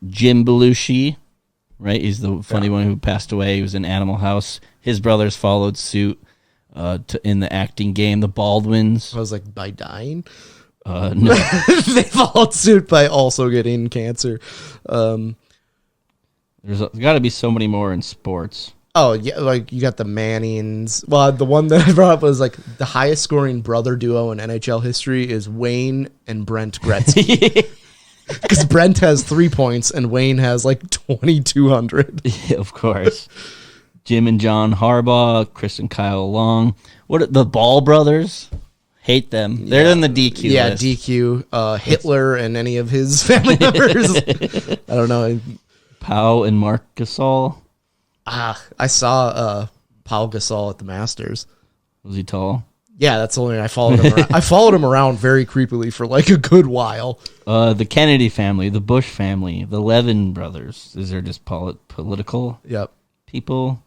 Jim Belushi, right? He's the funny one who passed away. He was in Animal House. His brothers followed suit in the acting game. The Baldwins. I was like, by dying? No. They followed suit by also getting cancer. There's got to be so many more in sports. Oh, yeah, you got the Mannings. Well, the one that I brought up was the highest scoring brother duo in NHL history is Wayne and Brent Gretzky. Because Brent has 3 points and Wayne has 2,200. Yeah, of course. Jim and John Harbaugh, Chris and Kyle Long. What are the Ball brothers? Hate them. They're in the DQ list. Yeah, DQ. Hitler and any of his family members. I don't know. Pau and Mark Gasol. I saw Paul Gasol at the Masters. Was he tall? Yeah, that's the only I followed him around. I followed him around very creepily for a good while. The Kennedy family, the Bush family, the Levin brothers. Is there just political people?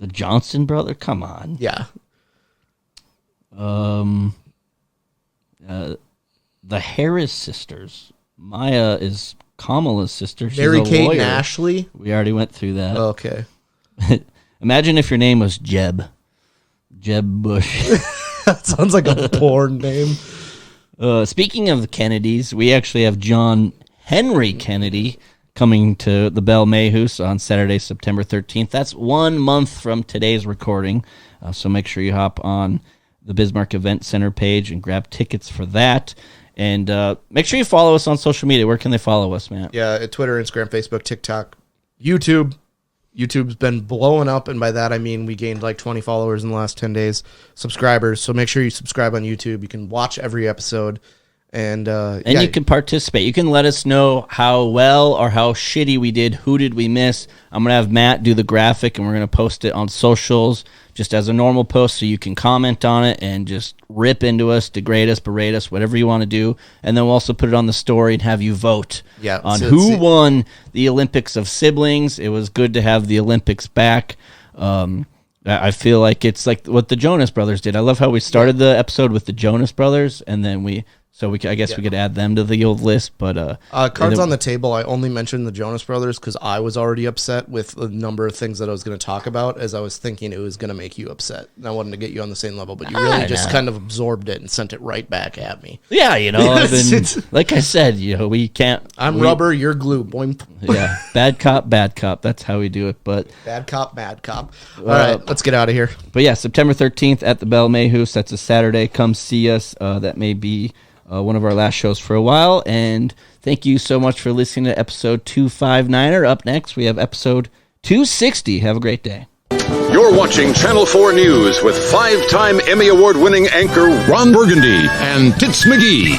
The Johnson brother? Come on. Yeah. The Harris sisters. Maya is Kamala's sister. She's Mary-Kate and Ashley? We already went through that. Okay. Imagine if your name was Jeb. Jeb Bush. That sounds like a porn name. Speaking of the Kennedys, we actually have John Henry Kennedy coming to the Belle Mayhouse on Saturday, September 13th. That's 1 month from today's recording. So make sure you hop on the Bismarck Event Center page and grab tickets for that. And make sure you follow us on social media. Where can they follow us, Matt? Yeah, Twitter, Instagram, Facebook, TikTok, YouTube. YouTube's been blowing up, and by that I mean we gained 20 followers in the last 10 days, subscribers. So make sure you subscribe on YouTube. You can watch every episode, and you can participate. You can let us know how well or how shitty we did. Who did we miss? I'm going to have Matt do the graphic, and we're going to post it on socials just as a normal post, so you can comment on it and just rip into us, degrade us, berate us, whatever you want to do. And then we'll also put it on the story and have you vote on who won the Olympics of siblings. It was good to have the Olympics back. I feel like it's like what the Jonas Brothers did. I love how we started the episode with the Jonas Brothers, and then we So I guess we could add them to the old list, but Cards on the Table, I only mentioned the Jonas Brothers because I was already upset with the number of things that I was going to talk about, as I was thinking it was going to make you upset. And I wanted to get you on the same level, but you really just kind of absorbed it and sent it right back at me. Yeah, I've been, like I said, we can't. I'm rubber, you're glue. Boing. Yeah, bad cop, bad cop. That's how we do it. But bad cop, bad cop. All right, let's get out of here. But yeah, September 13th at the Belle Mayhouse. That's a Saturday. Come see us. That may be one of our last shows for a while. And thank you so much for listening to episode 259. Up next, we have episode 260. Have a great day. You're watching Channel 4 News with 5-time Emmy Award-winning anchor Ron Burgundy and Tits McGee.